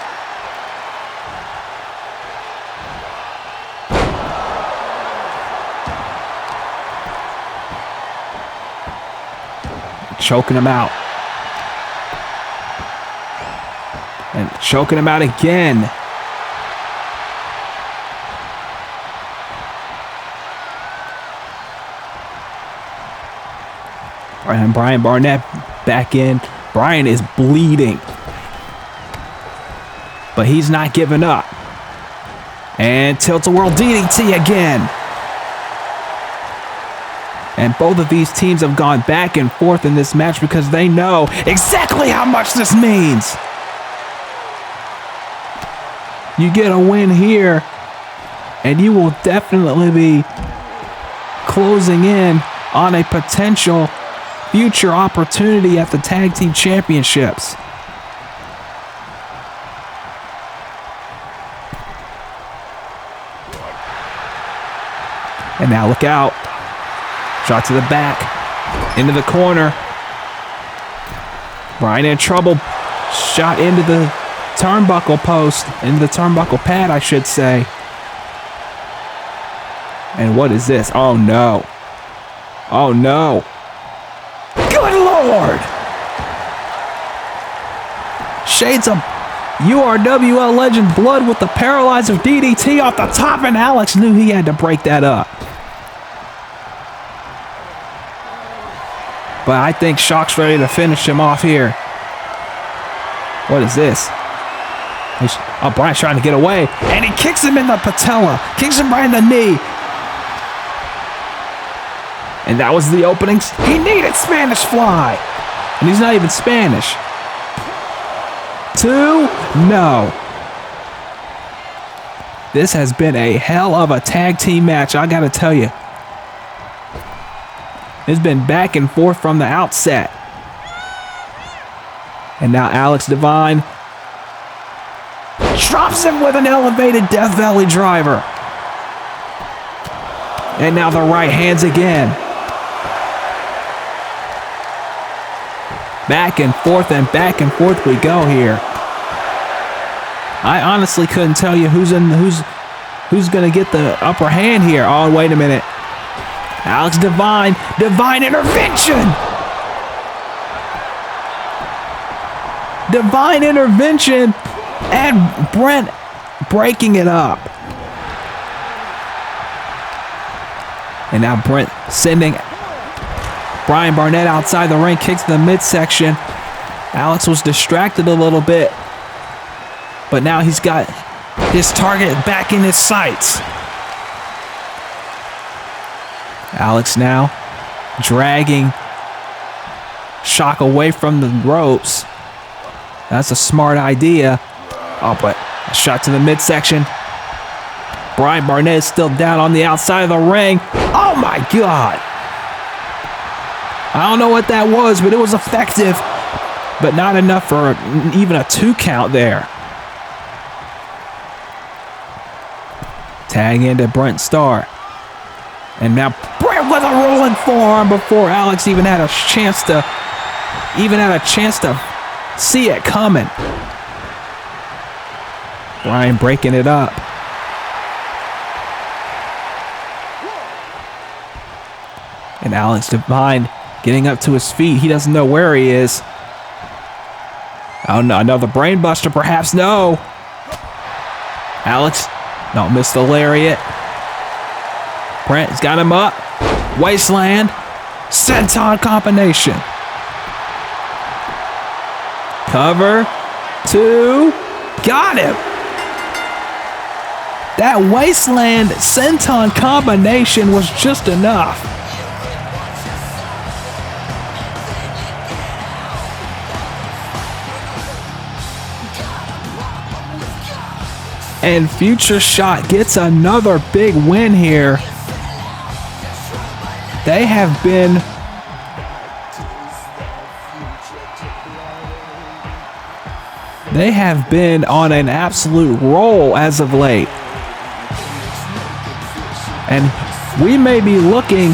Choking him out. And choking him out again. And Brian Barnett back in. Brian is bleeding. But he's not giving up. And tilt-a-whirl DDT again. And both of these teams have gone back and forth in this match because they know exactly how much this means. You get a win here, and you will definitely be closing in on a potential future opportunity at the Tag Team Championships. And now look out. Shot to the back, into the corner. Brian in trouble. Shot into the turnbuckle post, into the turnbuckle pad, I should say. And what is this? Oh no. Oh no. Good Lord. Shades of URWL legend Blood with the paralyzer DDT off the top, and Alex knew he had to break that up. But I think Shock's ready to finish him off here. What is this? Oh, Brian's trying to get away. And he kicks him in the patella. Kicks him right in the knee. And that was the opening. He needed Spanish Fly. And he's not even Spanish. 2? No. This has been a hell of a tag team match, I gotta tell you. It's been back and forth from the outset. And now Alex Devine drops him with an elevated Death Valley driver. And now the right hands again. Back and forth we go here. I honestly couldn't tell you who's gonna get the upper hand here. Oh, wait a minute. Alex Devine, divine intervention! Divine intervention, and Brent breaking it up. And now Brent sending Brian Barnett outside the ring, kicks the midsection. Alex was distracted a little bit, but now he's got his target back in his sights. Alex now dragging Shock away from the ropes. That's a smart idea. Oh, but A shot to the midsection. Brian Barnett is still down on the outside of the ring. Oh my God. I don't know what that was, but it was effective. But not enough for even a 2 count there. Tag into Brent Starr. And now Brent with a rolling forearm before Alex even had a chance to see it coming. Brian breaking it up. And Alex Devine getting up to his feet. He doesn't know where he is. Oh no, another brain buster perhaps. No. Alex, don't miss the lariat. Brent's got him up. Wasteland. Senton combination. Cover. 2. Got him. That Wasteland Senton combination was just enough. And Futureshock gets another big win here. They have been on an absolute roll as of late. And we may be looking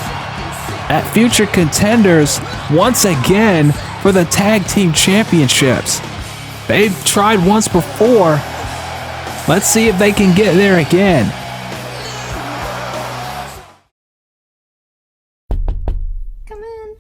at future contenders once again for the tag team championships. They've tried once before. Let's see if they can get there again. Come in.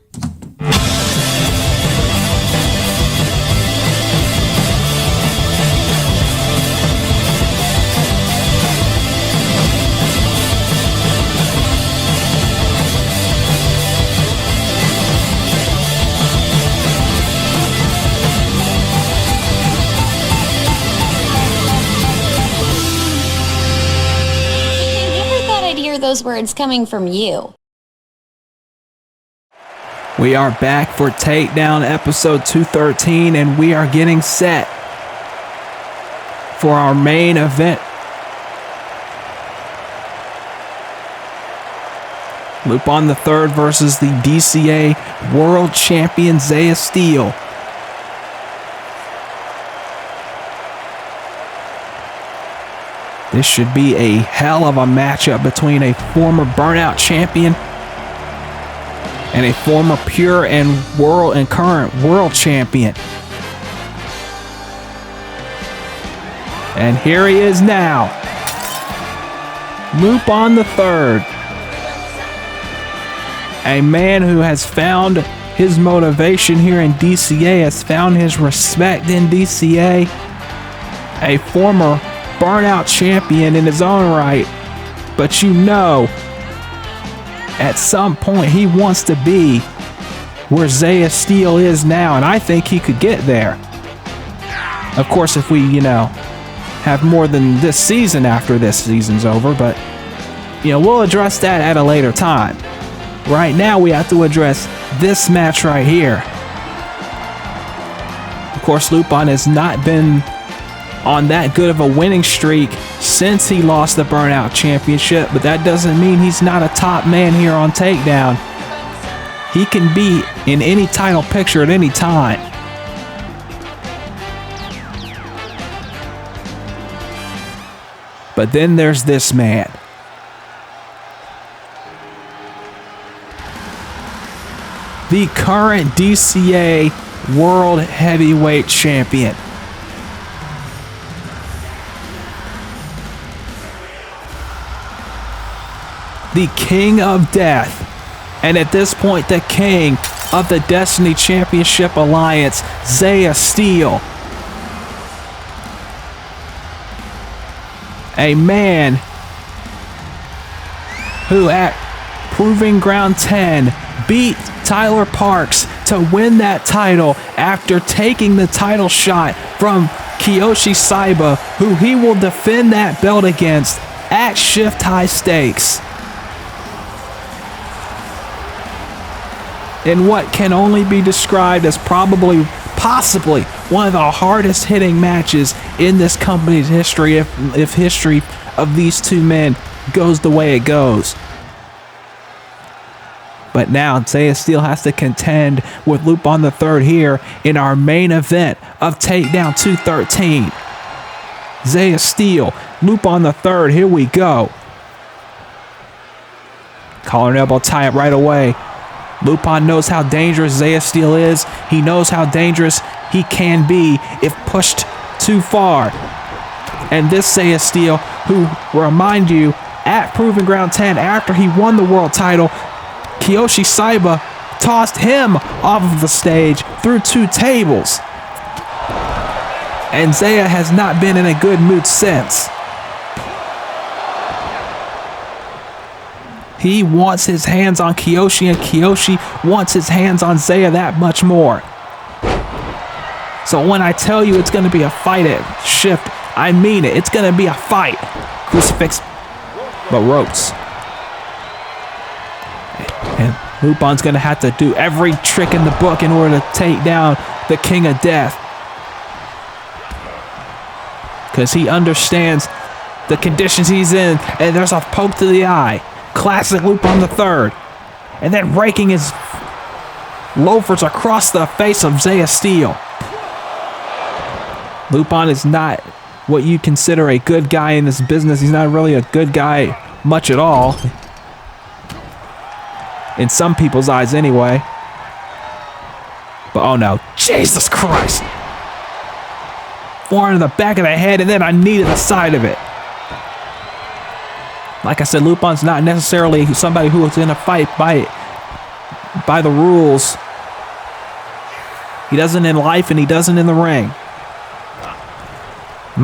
Those words coming from you. We are back for Takedown episode 213, and we are getting set for our main event. Lupin the Third versus the DCA World Champion Zaiah Steel. This should be a hell of a matchup between a former Burnout champion and a former Pure and current world champion. And here he is now. Lupin the Third. A man who has found his motivation here in DCA, has found his respect in DCA. A former Burnout champion in his own right, but you know, at some point he wants to be where Zaiah Steel is now, and I think he could get there. Of course, if we, have more than this season after this season's over, but, we'll address that at a later time. Right now, we have to address this match right here. Of course, Lupin has not been on that good of a winning streak since he lost the Burnout Championship, but that doesn't mean he's not a top man here on Takedown. He can be in any title picture at any time. But then there's this man. The current DCA World Heavyweight Champion. The King of Death, and at this point the King of the Destiny Championship Alliance, Zaiah Steel. A man who at Proving Ground 10 beat Tyler Parks to win that title after taking the title shot from Kiyoshi Saiba, who he will defend that belt against at Shift High Stakes. In what can only be described as possibly one of the hardest hitting matches in this company's history if history of these two men goes the way it goes. But now Zaiah Steel has to contend with Lupin III here in our main event of Takedown 213. Zaiah Steel, Lupin III, here we go. Collar and elbow tie it right away. Lupin knows how dangerous Zaiah Steel is. He knows how dangerous he can be if pushed too far. And this Zaiah Steel, who, remind you, at Proving Ground 10, after he won the world title, Kiyoshi Saiba tossed him off of the stage through 2 tables. And Zaiah has not been in a good mood since. He wants his hands on Kiyoshi, and Kiyoshi wants his hands on Zaiah that much more. So when I tell you it's going to be a fight at Shift, I mean it. It's going to be a fight. Crucifix, but ropes. And Lupin's going to have to do every trick in the book in order to take down the King of Death. Because he understands the conditions he's in, and there's a poke to the eye. Classic Lupin III. And then raking his loafers across the face of Zaiah Steel. Lupin is not what you consider a good guy in this business. He's not really a good guy much at all. In some people's eyes anyway. But oh no, Jesus Christ. Forearm in the back of the head and then a knee to the side of it. Like I said, Lupin's not necessarily somebody who is in a fight by the rules. He doesn't in life and he doesn't in the ring.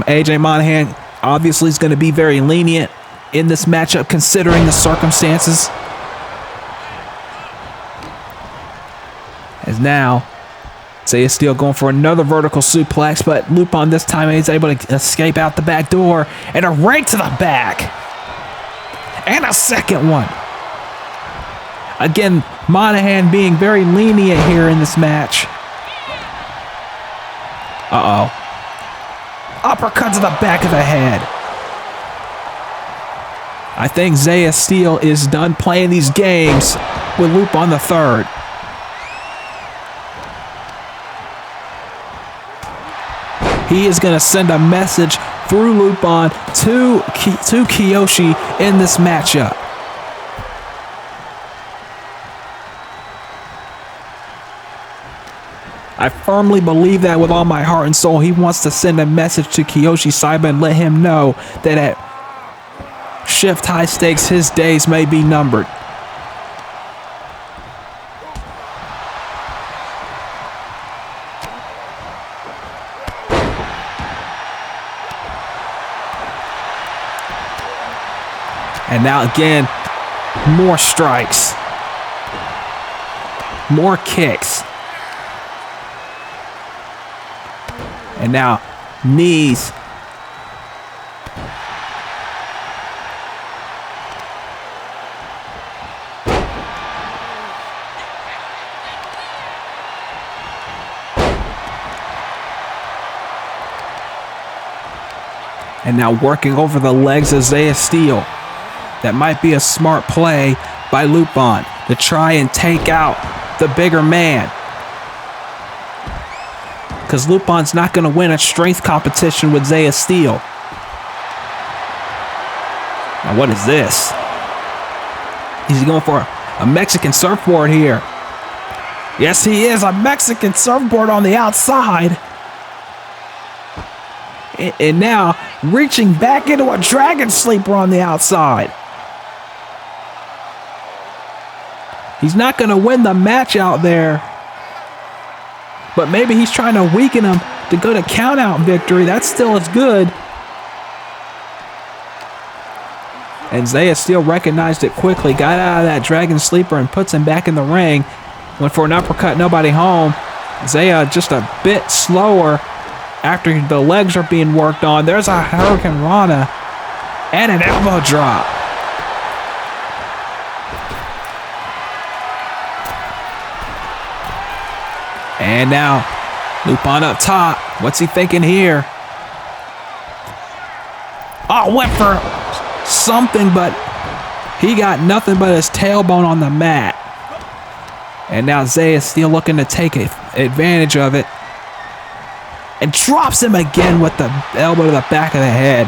AJ Monahan obviously is going to be very lenient in this matchup considering the circumstances. As now, Zaiah Steel going for another vertical suplex, but Lupin this time is able to escape out the back door and a right to the back. And a second one. Again, Monahan being very lenient here in this match. Uh-oh. Uppercut to the back of the head. I think Zaiah Steel is done playing these games with Lupin III. He is going to send a message through Lupin to Kiyoshi in this matchup. I firmly believe that with all my heart and soul. He wants to send a message to Kiyoshi Saiba and let him know that at Shift High Stakes, his days may be numbered. And now again, more strikes. More kicks. And now, knees. And now working over the legs of Zaiah Steel. That might be a smart play by Lupin to try and take out the bigger man. Because Lupin's not going to win a strength competition with Zaiah Steel. Now what is this? He's going for a Mexican surfboard here. Yes, he is. A Mexican surfboard on the outside. And now reaching back into a dragon sleeper on the outside. He's not going to win the match out there. But maybe he's trying to weaken him to go to count-out victory. That still is good. And Zaiah Steel recognized it quickly. Got out of that dragon sleeper and puts him back in the ring. Went for an uppercut, nobody home. Zaiah just a bit slower after the legs are being worked on. There's a Hurricane Rana and an elbow drop. And now Lupin up top. What's he thinking here? Oh, went for something, but he got nothing but his tailbone on the mat. And now Zaiah Steel looking to take advantage of it. And drops him again with the elbow to the back of the head.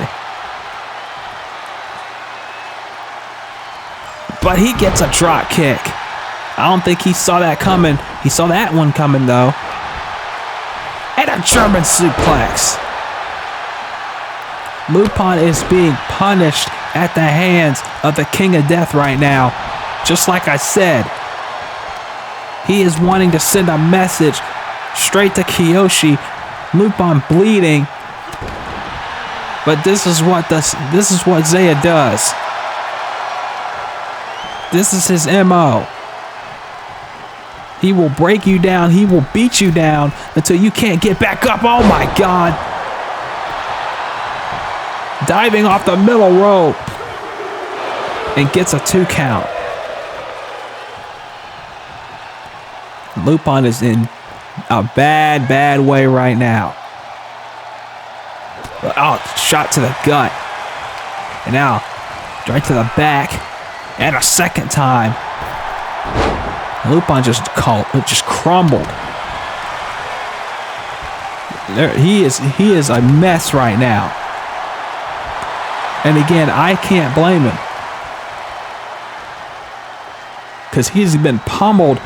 But he gets a drop kick. I don't think he saw that coming. He saw that one coming, though. And a German suplex. Lupin is being punished at the hands of the King of Death right now. Just like I said. He is wanting to send a message straight to Kiyoshi. Lupin bleeding. But this is what Zaiah does. This is his MO. He will break you down. He will beat you down until you can't get back up. Oh my God. Diving off the middle rope. And gets a 2 count. Lupin is in a bad way right now. Oh, shot to the gut. And now, right to the back. And a second time. Lupin just crumbled. He is a mess right now. And again, I can't blame him. Because he's been pummeled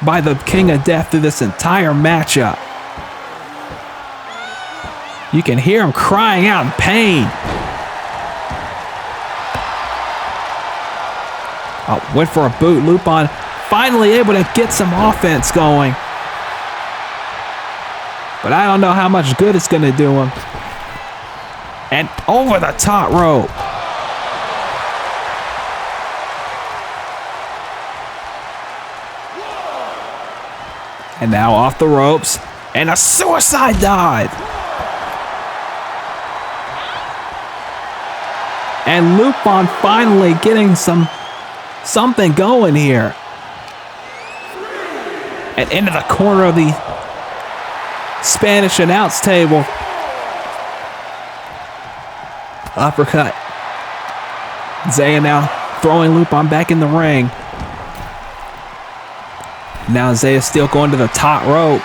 by the King of Death through this entire matchup. You can hear him crying out in pain. Oh, went for a boot. Lupin finally able to get some offense going. But I don't know how much good it's going to do him. And over the top rope. And now off the ropes. And a suicide dive. And Lupin finally getting something going here. And into the corner of the Spanish announce table. Uppercut. Zaiah now throwing Lupin back in the ring. Now Zaiah Steel going to the top rope.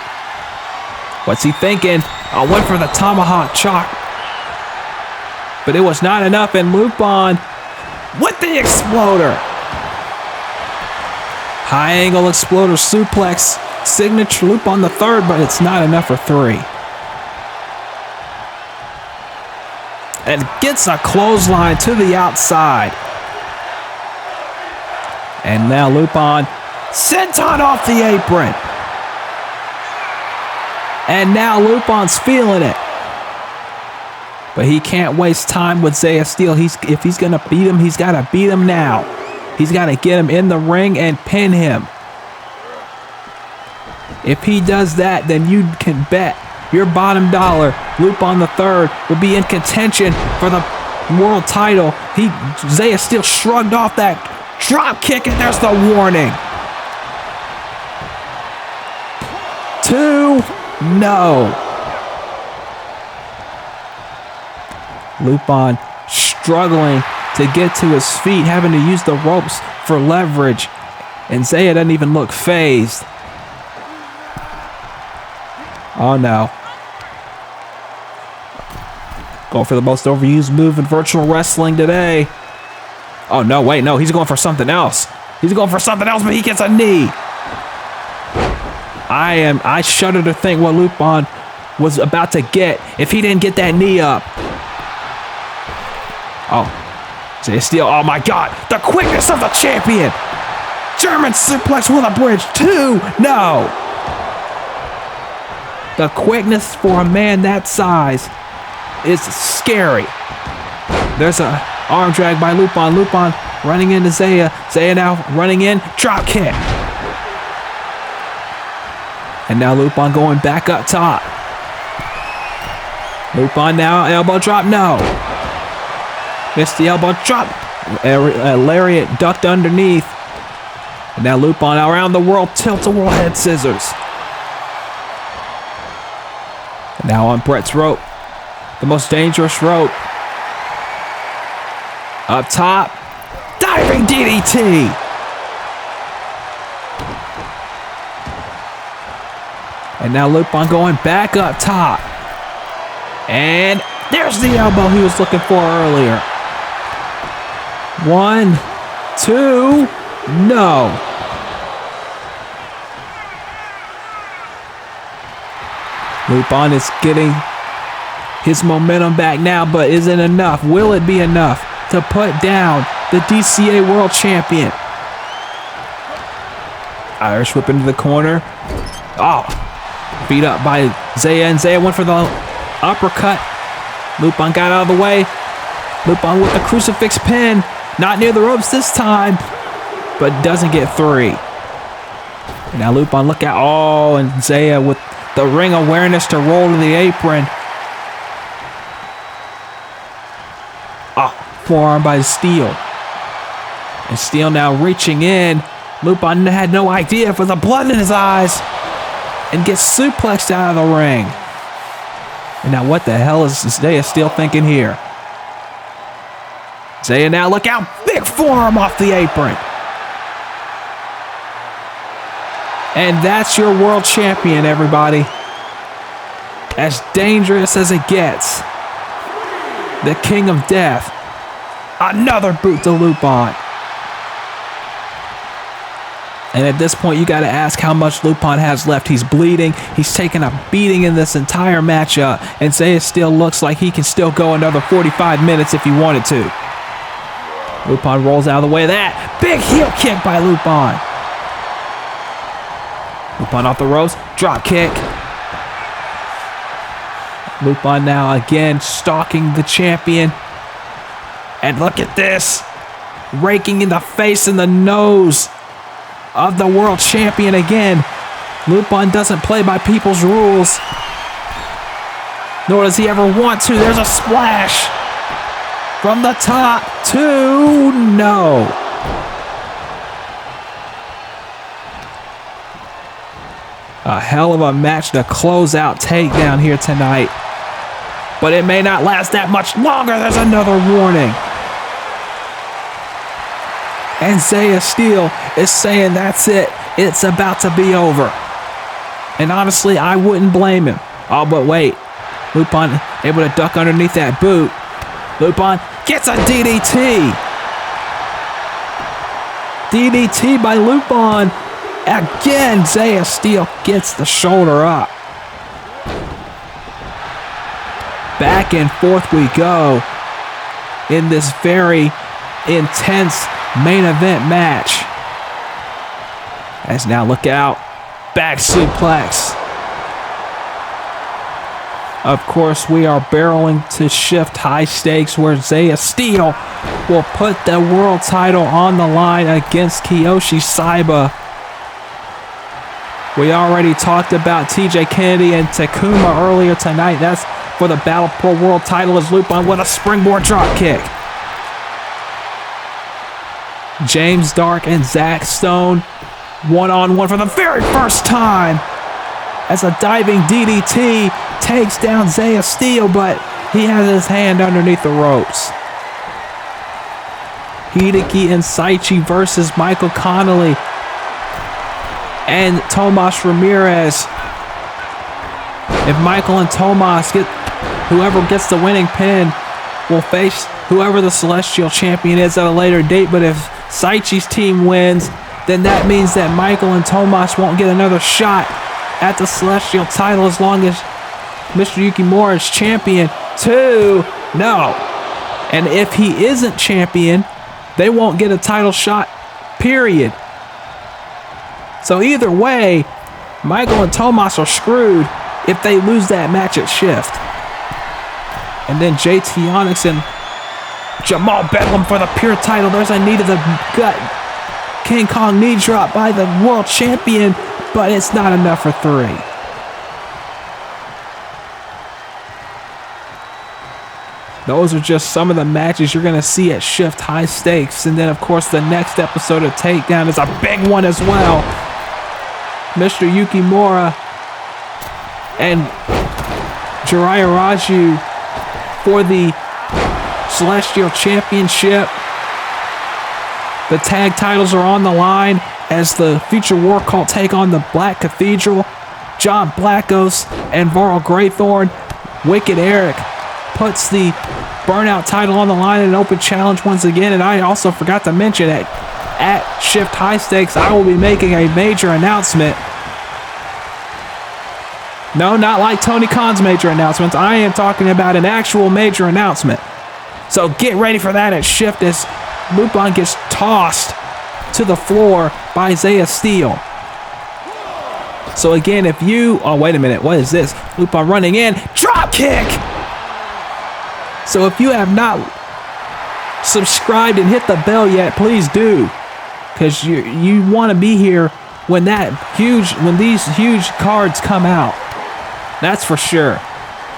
What's he thinking? I went for the tomahawk chop. But it was not enough, and Lupin with the exploder. High angle exploder suplex. Signature Lupin the third, but it's not enough for 3. And gets a clothesline to the outside. And now Lupin senton off the apron. And now Lupin's feeling it. But he can't waste time with Zaiah Steel. If he's going to beat him, he's got to beat him now. He's got to get him in the ring and pin him. If he does that, then you can bet your bottom dollar Lupin the third will be in contention for the world title. Zaiah Steel shrugged off that drop kick, and there's the warning. 2, no. Lupin struggling to get to his feet, having to use the ropes for leverage. And Zaiah doesn't even look phased. Oh no. Going for the most overused move in virtual wrestling today. Oh no, wait, no, he's going for something else. He's going for something else, but he gets a knee. I shudder to think what Lupin was about to get if he didn't get that knee up. Oh, Zaiah Steel, oh my God, the quickness of the champion. German suplex with a bridge, 2, no. The quickness for a man that size is scary. There's an arm drag by Lupin. Lupin running into Zaiah. Zaiah now running in, drop kick. And now Lupin going back up top. Lupin now, elbow drop, no. Missed the elbow drop. Lariat ducked underneath. And now Lupin around the world, tilt-a-whirl head scissors. Now on Brett's rope. The most dangerous rope. Up top. Diving DDT. And now Lupin going back up top. And there's the elbow he was looking for earlier. 1, 2, no. Lupin is getting his momentum back now, but is it enough? Will it be enough to put down the DCA World Champion? Irish whip into the corner. Oh, beat up by Zaiah, and Zaiah went for the uppercut. Lupin got out of the way. Lupin with the crucifix pin. Not near the ropes this time, but doesn't get 3. And now Lupin, look out. Oh, and Zaiah with the ring awareness to roll to the apron. Oh, forearm by Steel. And Steel now reaching in. Lupin had no idea for the blood in his eyes and gets suplexed out of the ring. And now what the hell is Zaiah Steel thinking here? Zaiah now, look out. Big forearm off the apron. And that's your world champion, everybody. As dangerous as it gets. The King of Death. Another boot to Lupin. And at this point, you got to ask how much Lupin has left. He's bleeding. He's taken a beating in this entire matchup. And Zaiah Steel looks like he can still go another 45 minutes if he wanted to. Lupin rolls out of the way of that. Big heel kick by Lupin. Lupin off the ropes. Drop kick. Lupin now again stalking the champion. And look at this. Raking in the face and the nose of the world champion again. Lupin doesn't play by people's rules. Nor does he ever want to. There's a splash. From the top to no. A hell of a match to close out Takedown here tonight. But it may not last that much longer. There's another warning. And Zaiah Steel is saying that's it. It's about to be over. And honestly, I wouldn't blame him. Oh, but wait. Lupin able to duck underneath that boot. Lupin gets a DDT. DDT by Lupin. Again, Zaiah Steel gets the shoulder up. Back and forth we go in this very intense main event match. As now look out. Back suplex. Of course, we are barreling to shift high stakes where Zaiah Steel will put the world title on the line against Kiyoshi Saiba. We already talked about TJ Kennedy and Takuma earlier tonight. That's for the Battle Pro World title as Lupin with a springboard drop kick. James Dark and Zach Stone one-on-one for the very first time as a diving DDT takes down Zaiah Steel, but he has his hand underneath the ropes. Hideki and Saichi versus Michael Connolly and Tomas Ramirez. If Michael and Tomas get whoever gets the winning pin will face whoever the Celestial Champion is at a later date, but if Saichi's team wins, then that means that Michael and Tomas won't get another shot at the Celestial title as long as Mr. Yukimura is champion. 2, no. And if he isn't champion, they won't get a title shot, period. So either way, Michael and Tomas are screwed if they lose that match at Shift. And then JT Onyx and Jamal Bedlam for the pure title. There's a knee to the gut. King Kong knee drop by the world champion, but it's not enough for 3. Those are just some of the matches you're going to see at Shift High Stakes. And then, of course, the next episode of Takedown is a big one as well. Mr. Yukimura and Jiraiya Raju for the Celestial Championship. The tag titles are on the line as the Future War Cult take on the Black Cathedral. John Blackos and Varl Graythorn. Wicked Eric puts the Burnout title on the line in an open challenge once again. And I also forgot to mention at Shift High Stakes, I will be making a major announcement. No, not like Tony Khan's major announcements. I am talking about an actual major announcement. So get ready for that at Shift as Lupin gets tossed to the floor by Zaiah Steel. So again, if you... Oh, wait a minute. What is this? Lupin running in. Drop kick! So if you have not subscribed and hit the bell yet, please do. Because you want to be here when these huge cards come out. That's for sure.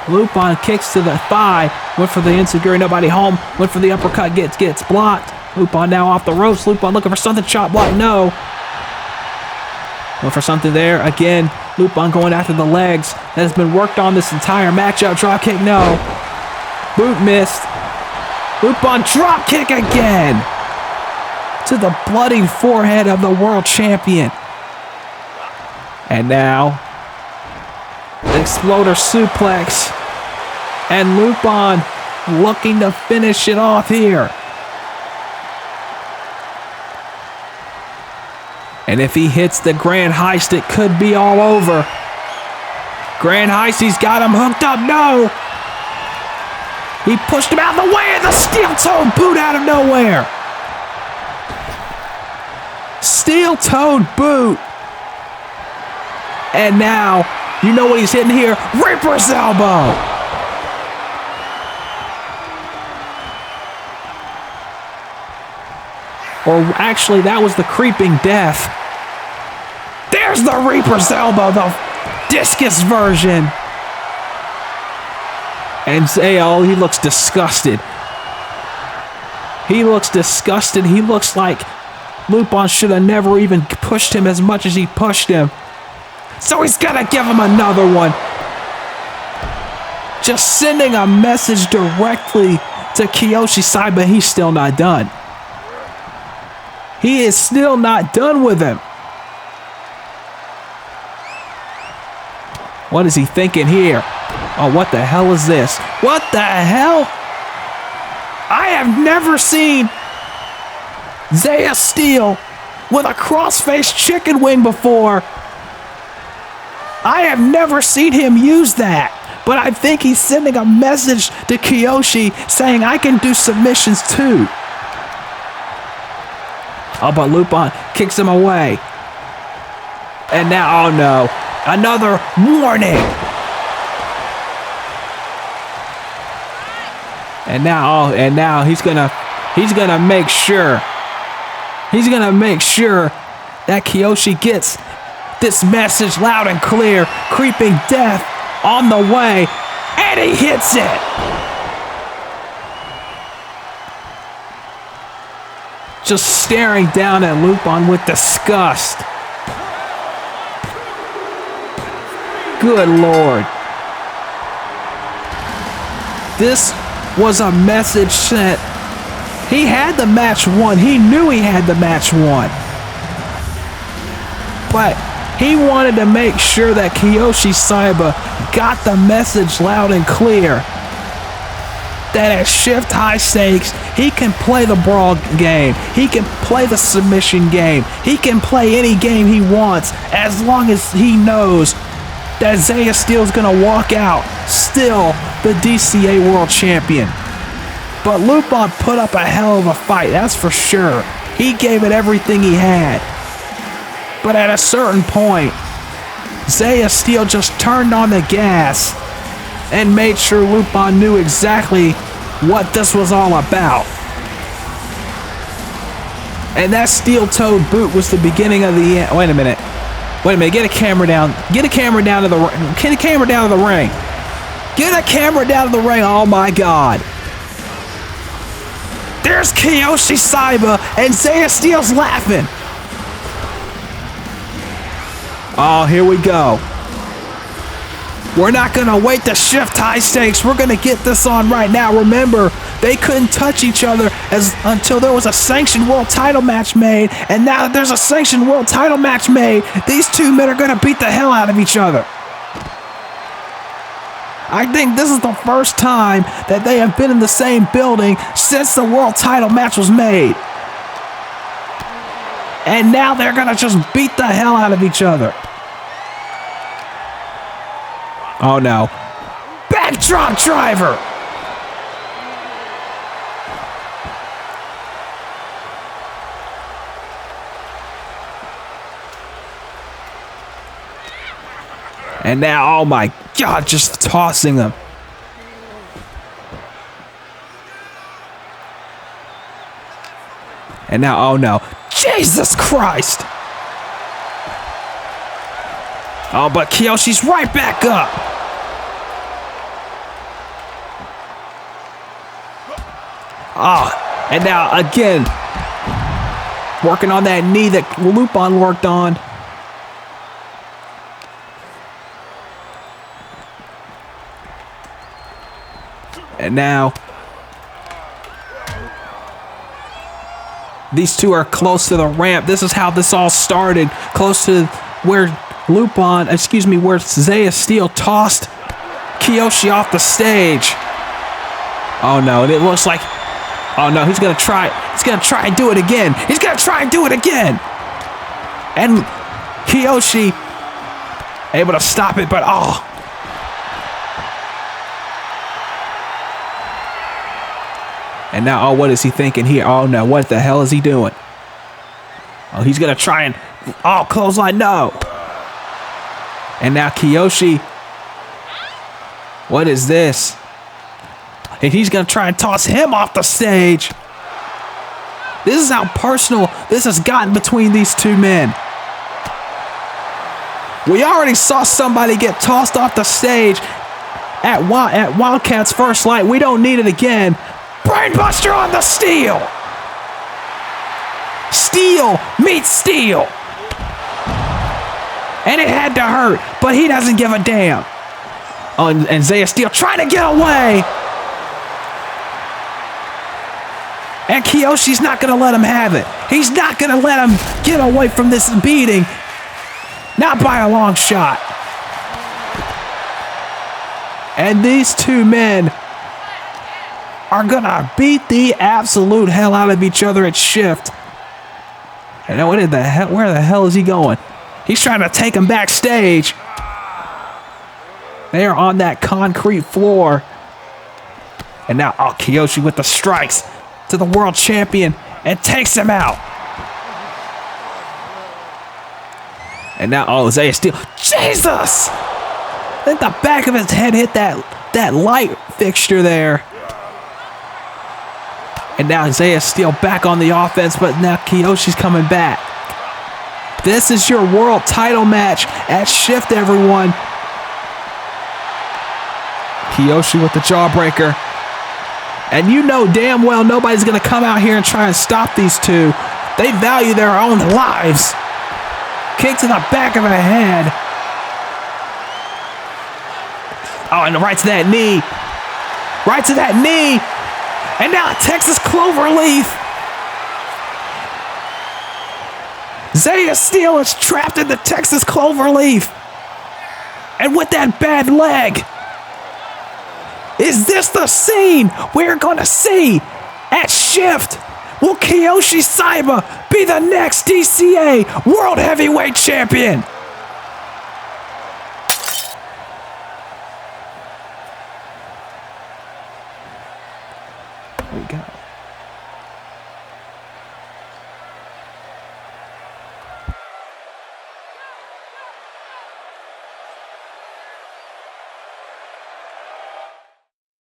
Lupin kicks to the thigh. Went for the enziguri, nobody home. Went for the uppercut, gets blocked. Lupin now off the ropes. Lupin looking for something, shot block, no. Went for something there. Again, Lupin going after the legs. That has been worked on this entire matchup. Drop kick, no. Boot missed. Lupin drop kick again. To the bloodied forehead of the world champion. And now, Exploder suplex. And Lupin looking to finish it off here. And if he hits the Grand Heist, it could be all over. Grand Heist, he's got him hooked up. No! He pushed him out of the way and the steel-toed boot out of nowhere. Steel-toed boot. And now, you know what he's hitting here? Reaper's elbow. Or actually, that was the creeping death. There's the Reaper's elbow, the discus version. And Zaiah, he looks disgusted. He looks disgusted. He looks like Lupin should have never even pushed him as much as he pushed him. So he's gonna give him another one. Just sending a message directly to Kiyoshi Saiba. He's still not done. He is still not done with him. What is he thinking here? Oh, what the hell is this? What the hell? I have never seen Zaiah Steel with a crossface chicken wing before. I have never seen him use that. But I think he's sending a message to Kiyoshi saying, I can do submissions too. Oh, but Lupin kicks him away. And now, oh no, another warning. And now he's gonna make sure. He's gonna make sure that Kiyoshi gets this message loud and clear. Creeping death on the way, and he hits it. Just staring down at Lupin with disgust. Good Lord. This was a message sent. He had the match won. He knew he had the match won. But he wanted to make sure that Kiyoshi Saiba got the message loud and clear. That at Shift High Stakes, he can play the brawl game. He can play the submission game. He can play any game he wants as long as he knows that Zaiah Steel's gonna walk out still the DCA World Champion. But Lupin put up a hell of a fight, that's for sure. He gave it everything he had. But at a certain point, Zaiah Steel just turned on the gas and made sure Lupin knew exactly what this was all about. And that steel-toed boot was the beginning of the end. Wait a minute. Get a camera down. Get a camera down to the ring. Get a camera down to the ring. Get a camera down to the ring. Oh my God. There's Kiyoshi Saiba and Zaiah Steel's laughing. Oh, here we go. We're not going to wait to shift high stakes. We're going to get this on right now. Remember, they couldn't touch each other until there was a sanctioned world title match made. And now that there's a sanctioned world title match made, these two men are going to beat the hell out of each other. I think this is the first time that they have been in the same building since the world title match was made. And now they're going to just beat the hell out of each other. Oh no. Backdrop driver! And now, oh my God, just tossing them. And now, oh no. Jesus Christ! Oh, but Kiyoshi's right back up. Oh, and now again, working on that knee that Lupin worked on. And now, these two are close to the ramp. This is how this all started. Close to where where Zaiah Steel tossed Kiyoshi off the stage. Oh no, and it looks like, oh no, he's gonna try and do it again. He's gonna try and do it again. And Kiyoshi able to stop it, but oh. And now, oh, what is he thinking here? Oh no, what the hell is he doing? Oh, he's gonna try and, oh, clothesline, no. And now Kiyoshi, what is this? And he's gonna try and toss him off the stage. This is how personal this has gotten between these two men. We already saw somebody get tossed off the stage at Wildcat's First Light. We don't need it again. Brainbuster on the Steel. Steel meets Steel. And it had to hurt, but he doesn't give a damn. Oh, and Zaiah Steel trying to get away. And Kiyoshi's not going to let him have it. He's not going to let him get away from this beating. Not by a long shot. And these two men are going to beat the absolute hell out of each other at Shift. And now where the hell is he going? He's trying to take him backstage. They are on that concrete floor. And now, oh, Kiyoshi with the strikes to the world champion and takes him out. And now, oh, Zaiah Steel. Jesus! I think the back of his head hit that light fixture there. And now Zaiah Steel back on the offense, but now Kiyoshi's coming back. This is your world title match at Shift, everyone. Kiyoshi with the jawbreaker. And you know damn well nobody's going to come out here and try and stop these two. They value their own lives. Kick to the back of the head. Oh, and right to that knee. Right to that knee. And now Texas Cloverleaf. Zaiah Steel is trapped in the Texas Cloverleaf. And with that bad leg. Is this the scene we're going to see at Shift? Will Kiyoshi Saiba be the next DCA World Heavyweight Champion? There we go.